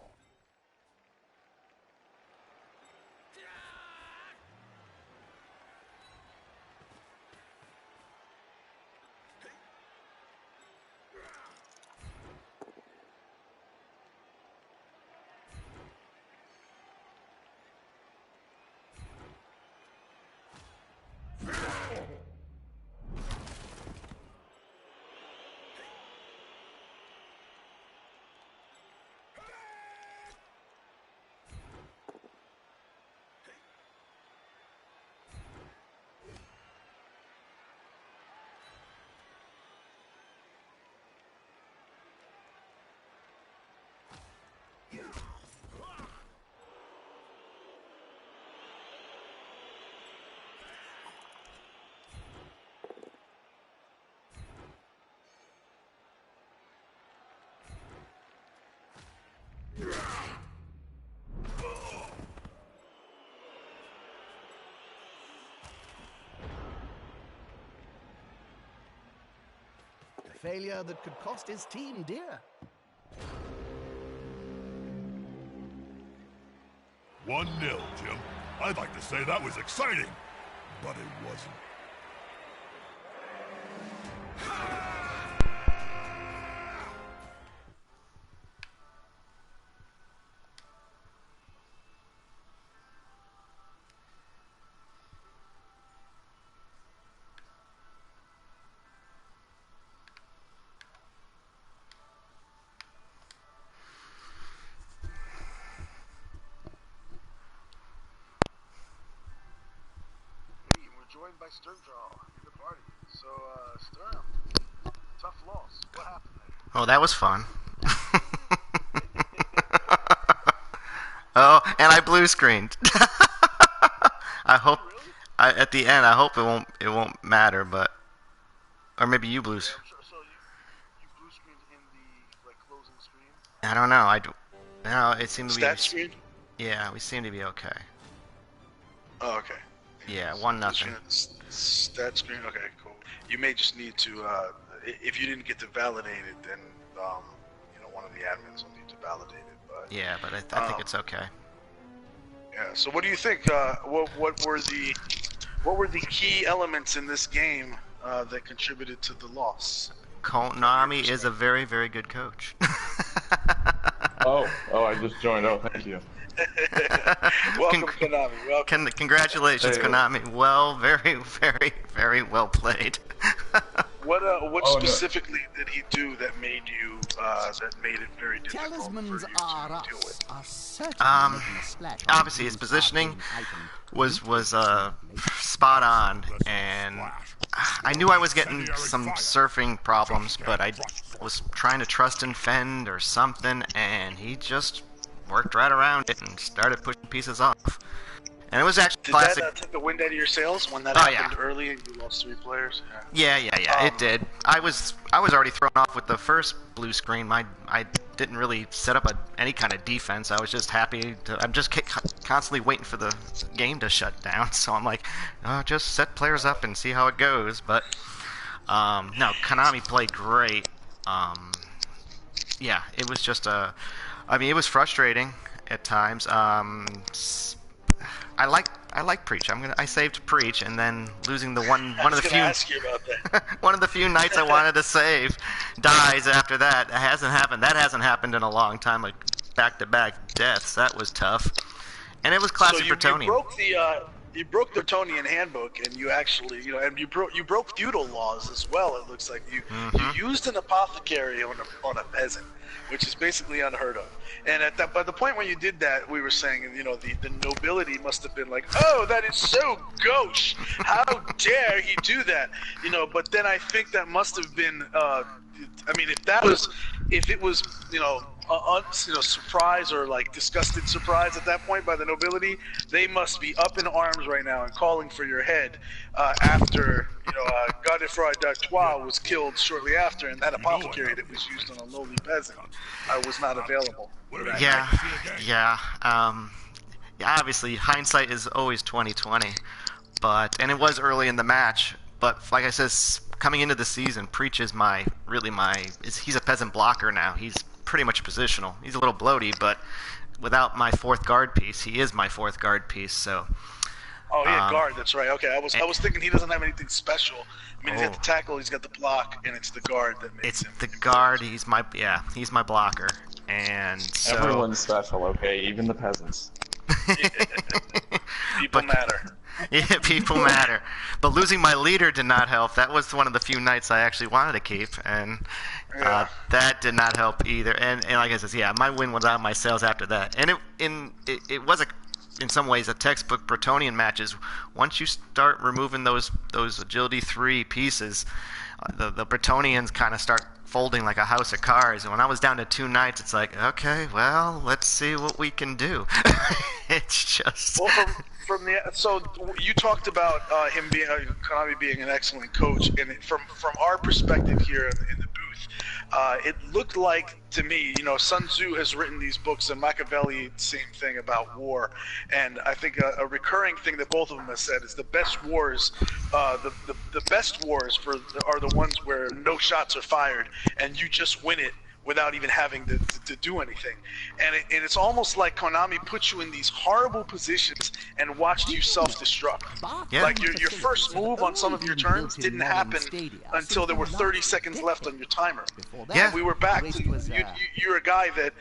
failure that could cost his team dear. 1-0, Jim. I'd like to say that was exciting, but it wasn't. Joined by Sturmjaw in the party. So, Sturm, tough loss. What happened there? Oh, that was fun. Oh, and I blue screened. I hope at the end. I hope it won't matter, but or maybe you blues. Yeah, so you blue screened in the closing screen. I don't know. No, it seemed to be. Stat screen. Yeah, we seem to be okay. Oh, okay. Yeah, 1-0. Stat screen. Okay, cool. You may just need to, if you didn't get to validate it, then one of the admins will need to validate it. But yeah, but I think it's okay. Yeah. So, what do you think? What were the key elements in this game that contributed to the loss? Konami is a very, very good coach. Oh, I just joined. Oh, thank you. Welcome, Konami. Welcome. Congratulations, Hey, Konami. Well, very, very, very well played. What specifically did he do that made it very difficult Talismans for you are to deal with? Obviously, his positioning was spot on, and I knew I was getting some surfing problems, but I was trying to trust and fend or something, and he just worked right around it and started pushing pieces off. And it was actually classic. Did that take the wind out of your sails when that happened early and you lost 3 players? Yeah, it did. I was already thrown off with the first blue screen. I didn't really set up any kind of defense. I was just happy I'm just constantly waiting for the game to shut down. So I'm like, just set players up and see how it goes. But no, Konami played great. Yeah, it was just it was frustrating at times. I like Preach. I saved Preach, and then losing the one of the few. Ask you about that. One of the few knights I wanted to save dies after that. It hasn't happened. That hasn't happened in a long time. Like back-to-back deaths. That was tough. And it was classic Bretonnian. You broke the Bretonnian handbook, and you actually, and you broke feudal laws as well. It looks like you used an apothecary on a peasant, which is basically unheard of. And by the point when you did that, we were saying, the nobility must have been like, oh, that is so gauche. How dare he do that? But then I think that must have been, if it was, surprise or disgusted surprise at that point by the nobility, they must be up in arms right now and calling for your head after Godefroy d'Artois was killed shortly after, and that apothecary that was used on a lowly peasant was not available. Yeah. Obviously, hindsight is always 20/20, and it was early in the match. But like I said, coming into the season, Preach is he's a peasant blocker now. He's pretty much positional. He's a little bloaty, but without my 4th guard piece, he is my 4th guard piece. So. Oh, he had guard. That's right. Okay, I was thinking he doesn't have anything special. He's got the tackle, he's got the block, and it's the guard that makes him. It's the guard. He's my blocker, and so. Everyone's special, okay? Even the peasants. People matter. Yeah, people matter. But losing my leader did not help. That was one of the few knights I actually wanted to keep, and that did not help either. And like I said, my win was out of my sails after that. And it was in some ways a textbook Bretonnian matches. Once you start removing those agility 3 pieces, the Bretonnians kind of start folding like a house of cards. And when I was down to 2 knights, it's like, okay, well, let's see what we can do. It's just. Well, so you talked about him being Konami being an excellent coach, and from our perspective here in the booth, youth. It looked like to me, Sun Tzu has written these books, and Machiavelli, same thing about war. And I think a recurring thing that both of them have said is the best wars, the best wars are the ones where no shots are fired and you just win it without even having to do anything. And it's almost like Konami put you in these horrible positions and watched you self-destruct. Yeah. Like your first move on some of your turns didn't happen until there were 30 seconds left on your timer. Yeah. And we were back to you're a guy that,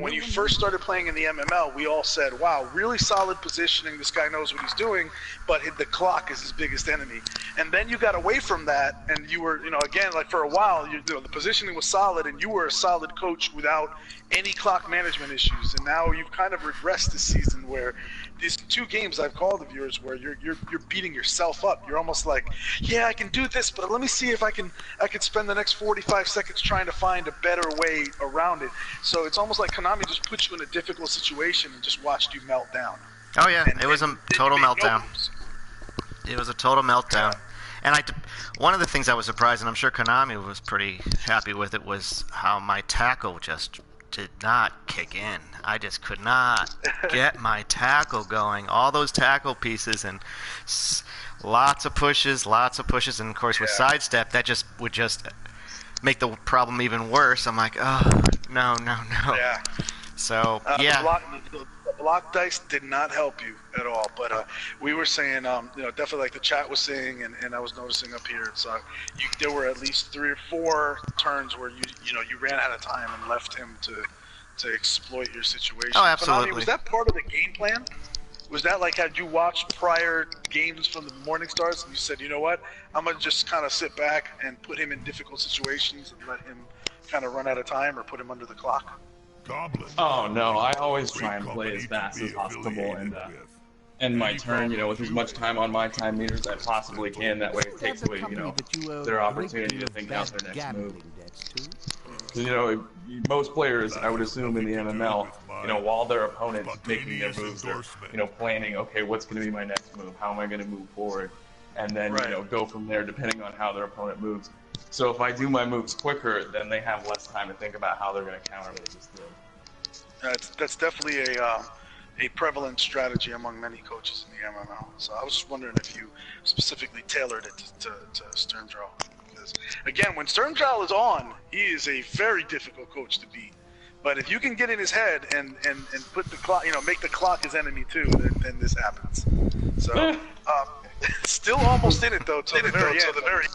when you first started playing in the MML, we all said, wow, really solid positioning, this guy knows what he's doing, but the clock is his biggest enemy. And then you got away from that, and you were, again, like for a while, the positioning was solid, and you were a solid coach without any clock management issues. And now you've kind of regressed this season, where these 2 games I've called of yours where you're beating yourself up. You're almost like, yeah, I can do this, but let me see if I can spend the next 45 seconds trying to find a better way around it. So it's almost like Konami just put you in a difficult situation and just watched you melt down. Oh yeah, it was a total meltdown. It was a total meltdown. And one of the things I was surprised, and I'm sure Konami was pretty happy with it, was how my tackle just did not kick in. I just could not get my tackle going. All those tackle pieces and lots of pushes, and of course with sidestep, that would just make the problem even worse. I'm like, oh, no. Yeah. So, yeah. The block dice did not help you at all, but we were saying, definitely like the chat was saying, and I was noticing up here, there were at least 3 or 4 turns where you ran out of time and left him to exploit your situation. Oh, absolutely. Konami, was that part of the game plan? Was that like, had you watched prior games from the Morningstars and you said, you know what, I'm going to just kind of sit back and put him in difficult situations and let him kind of run out of time or put him under the clock? Oh no, I always try and play as fast as possible and end my turn, with as much time on my time meters as I possibly can. That way it takes away, their opportunity to think out their next move. Because, most players, I would assume in the MML, while their opponent's making their moves, they're, planning, okay, what's going to be my next move? How am I going to move forward? And then, go from there depending on how their opponent moves. So if I do my moves quicker, then they have less time to think about how they're going to counter what I just did. That's definitely a prevalent strategy among many coaches in the MML. So I was just wondering if you specifically tailored it to Sturmdrall. Because again, when Sturmdrall is on, he is a very difficult coach to beat. But if you can get in his head and put the clock, make the clock his enemy too, then this happens. So still almost in it though till the very end.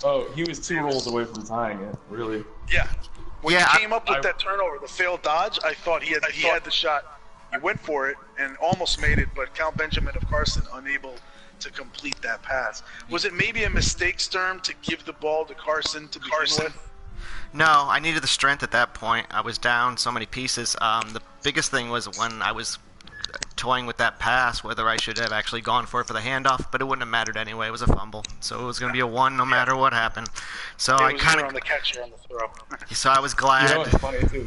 Oh, he was 2 rolls away from tying it. Really? Yeah. When he came up with that turnover, the failed dodge, I thought he had the shot. He went for it and almost made it, but Count Benjamin of Carson unable to complete that pass. Was it maybe a mistake, Sturm, to give the ball to Carson to begin with? No, I needed the strength at that point. I was down so many pieces. The biggest thing was when I was toying with that pass, whether I should have actually gone for it for the handoff, but it wouldn't have mattered anyway. It was a fumble, so it was going to be a 1 no matter what happened. So I kind of on the catch or on the throw. So I was glad. What's funny too?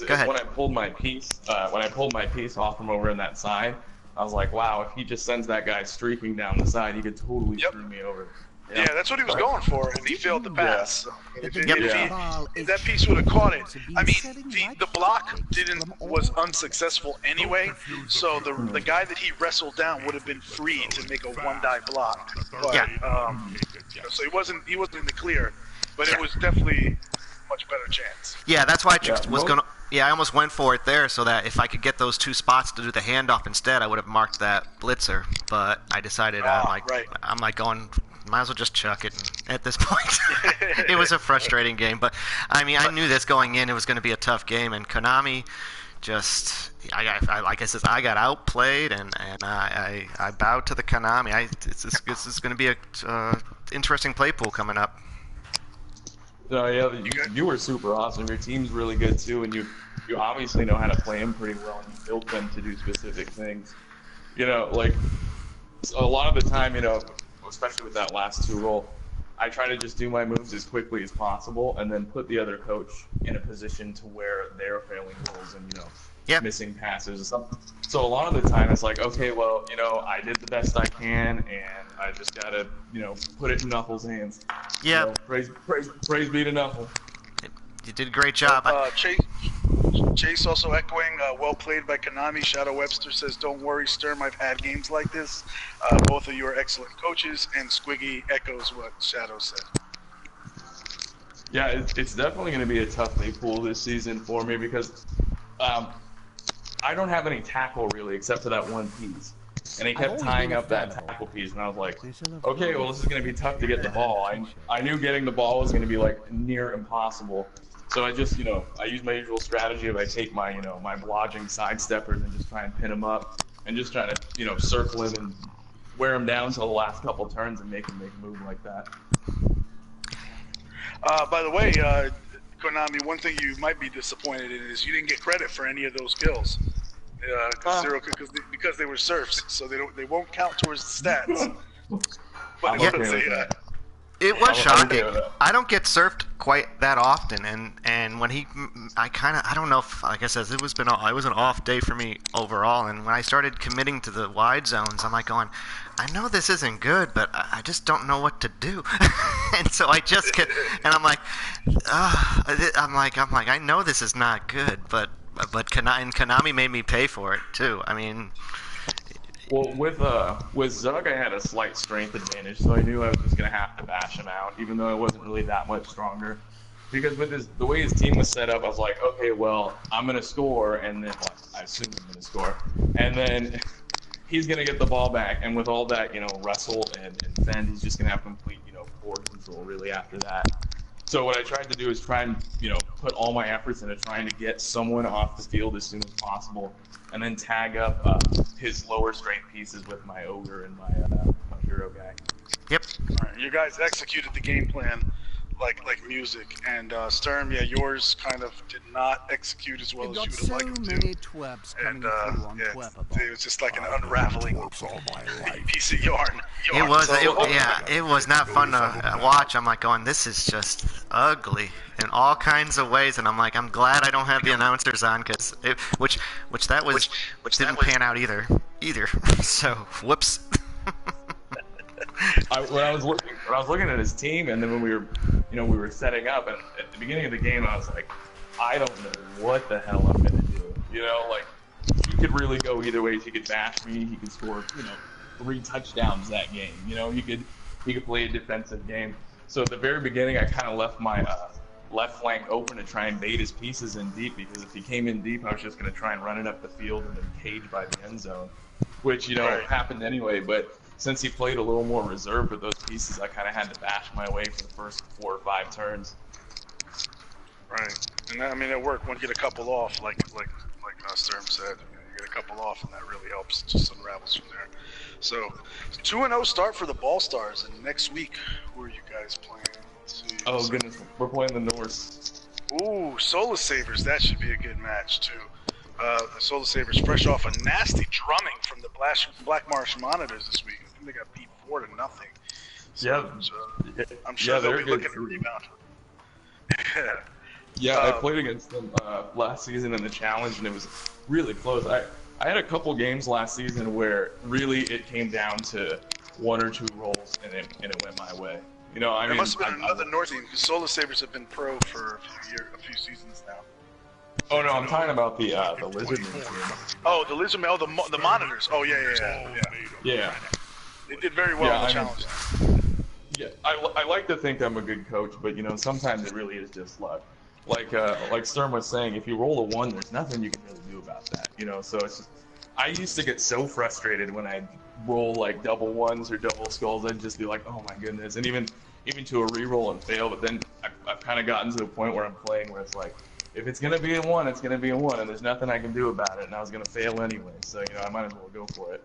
Go ahead. When I pulled my piece off from over in that side, I was like, wow, if he just sends that guy streaking down the side, he could totally screw me over. Yeah, that's what he was going for, and he failed the pass. Yeah. So if that piece would have caught it, I mean, the block was unsuccessful anyway. So the guy that he wrestled down would have been free to make a 1-die block. But, so he wasn't in the clear, but it was definitely a much better chance. Yeah, that's why I was gonna. Yeah, I almost went for it there, so that if I could get those 2 spots to do the handoff instead, I would have marked that blitzer. But I decided I'm like going. Might as well just chuck it at this point. It was a frustrating game, but I mean, I knew this going in. It was going to be a tough game, and Konami just, like I said, I got outplayed, and I bowed to the Konami. This is going to be a interesting play pool coming up. Yeah, you were super awesome. Your team's really good too, and you obviously know how to play them pretty well, and you built them to do specific things. Like a lot of the time, especially with that last 2 roll, I try to just do my moves as quickly as possible and then put the other coach in a position to where they're failing rolls and, missing passes or something. So a lot of the time it's like, okay, well, I did the best I can and I just got to, put it in Knuckles' hands. Yeah. You know, praise be to Knuckle. You did a great job. Chase also echoing, well played by Konami. Shadow Webster says, don't worry, Sturm, I've had games like this. Both of you are excellent coaches, and Squiggy echoes what Shadow said. Yeah, it's definitely going to be a tough big pool this season for me because I don't have any tackle really except for that one piece. And he kept tying up that tackle piece, and I was like, okay, well, this is going to be tough to get the ball. I knew getting the ball was going to be, like, near impossible. So I just, I use my usual strategy of I take my, my blodging sidesteppers and just try and pin him up and just try to, circle him and wear him down till the last couple turns and make him move like that. By the way, Konami, one thing you might be disappointed in is you didn't get credit for any of those kills. Because they were serfs, so they won't count towards the stats. But it was shocking. I don't get surfed quite that often, and when I don't know if, like I said, it was an off day for me overall. And when I started committing to the wide zones, I'm like going, I know this isn't good, but I just don't know what to do. And so I just get, and I'm like, I know this is not good, but Konami made me pay for it too. I mean, well, with Zug, I had a slight strength advantage, so I knew I was just gonna have to bash him out, even though I wasn't really that much stronger. Because with the way his team was set up, I was like, okay, well, I'm gonna score, and then I assume I'm gonna score, and then he's gonna get the ball back, and with all that, wrestle and defend, he's just gonna have complete, board control really after that. So what I tried to do is try and, put all my efforts into trying to get someone off the field as soon as possible, and then tag up his lower strength pieces with my ogre and my hero guy. Yep. All right, you guys executed the game plan like music, and Sturm, yours kind of did not execute as well as you would like them to. And it was just like an unraveling piece of yarn. It was not fun to watch. I'm like going, this is just ugly in all kinds of ways, and I'm like, I'm glad I don't have the announcers on, because which didn't pan out either. So whoops. When I was looking at his team, and then when we were setting up, and at the beginning of the game, I was like, I don't know what the hell I'm gonna do. He could really go either way. He could bash me. He could score, 3 touchdowns that game. He could play a defensive game. So at the very beginning, I kind of left my left flank open to try and bait his pieces in deep, because if he came in deep, I was just gonna try and run it up the field and then cage by the end zone, which happened anyway, but. Since he played a little more reserved with those pieces, I kind of had to bash my way for the first 4 or 5 turns. Right, and it worked. Once you get a couple off, like Sturm said, you get a couple off, and that really helps. It just unravels from there. So, 2-0 start for the Ballstars, and next week, who are you guys playing? Let's see. Oh goodness, we're playing the Norse. Ooh, Solar Savers. That should be a good match too. The Solar Sabres fresh off a nasty drumming from the Black Marsh Monitors this week. I think they got beat 4-0. So, I'm sure they'll be looking to rebound. I played against them last season in the challenge, and it was really close. I had a couple games last season where really it came down to 1 or 2 rolls, and it went my way. There must have been another North team, because Solar Sabres have been pro for a few seasons now. Oh no, I'm talking about the Lizardmen team. Oh, the Lizardmen. Oh, the Monitors. Oh yeah. They did very well in the challenge. I like to think I'm a good coach, but sometimes it really is just luck. Like Sturm was saying, if you roll a 1, there's nothing you can really do about that. So it's just, I used to get so frustrated when I roll like double 1s or double skulls. I'd just be like, oh my goodness, and even to a reroll and fail. But then I've kind of gotten to the point where I'm playing where it's like, if it's gonna be a 1, it's gonna be a 1, and there's nothing I can do about it, and I was gonna fail anyway, so I might as well go for it.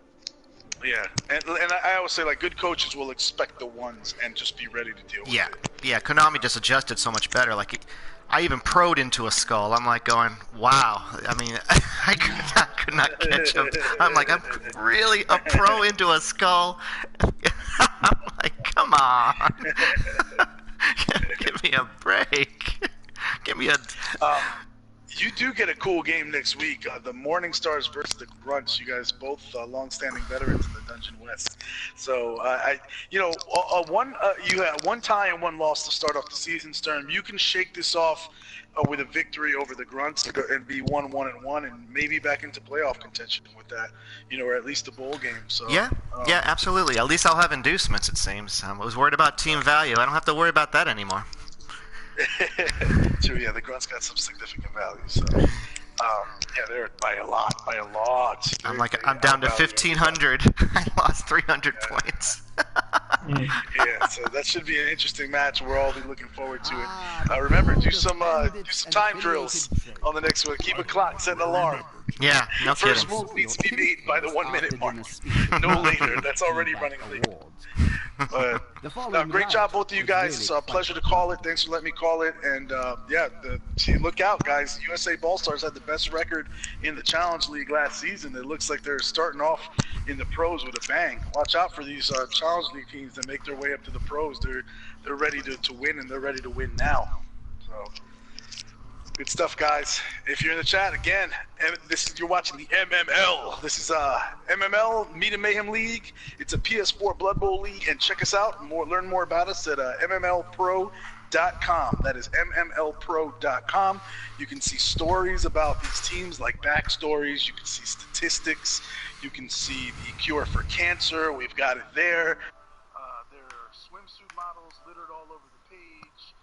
Yeah, and I always say, like, good coaches will expect the 1s and just be ready to deal with it. Yeah, Konami just adjusted so much better. Like, I even pro'd into a skull. I'm like going, wow. I mean, I could not catch him. I'm like, I'm really a pro into a skull. I'm like, come on, give me a break. Give me a. You do get a cool game next week. The Morningstars versus the Grunts. You guys both long-standing veterans in the Dungeon West. So you had one tie and one loss to start off the season, Stern. You can shake this off with a victory over the Grunts and be 1-1-1, and maybe back into playoff contention with that. Or at least a bowl game. So yeah, absolutely. At least I'll have inducements. It seems. I was worried about team value. I don't have to worry about that anymore. True, yeah, the Grunts got some significant value. So, they're by a lot. I'm down to 1,500. I lost 300 points. Yeah, so that should be an interesting match. We'll all be looking forward to it. Remember, do some time drills on the next one. Keep a clock, set an alarm. Yeah, no kidding. First move needs to be made by the 1 minute mark. No later. That's already running late. Great job, both of you guys. It's a pleasure to call it. Thanks for letting me call it. And look out, guys. USA Ballstars had the best record in the Challenge League last season. It looks like they're starting off in the pros with a bang. Watch out for these Challenge League teams that make their way up to the pros. They're ready to win, and they're ready to win now. So good stuff, guys. If you're in the chat again, you're watching the MML. This is MML Meat and Mayhem League. It's a PS4 Blood Bowl league, and check us out. Learn more about us at mmlpro.com. That is mmlpro.com. You can see stories about these teams, like backstories. You can see statistics. You can see the cure for cancer. We've got it there. There are swimsuit models littered all over the page.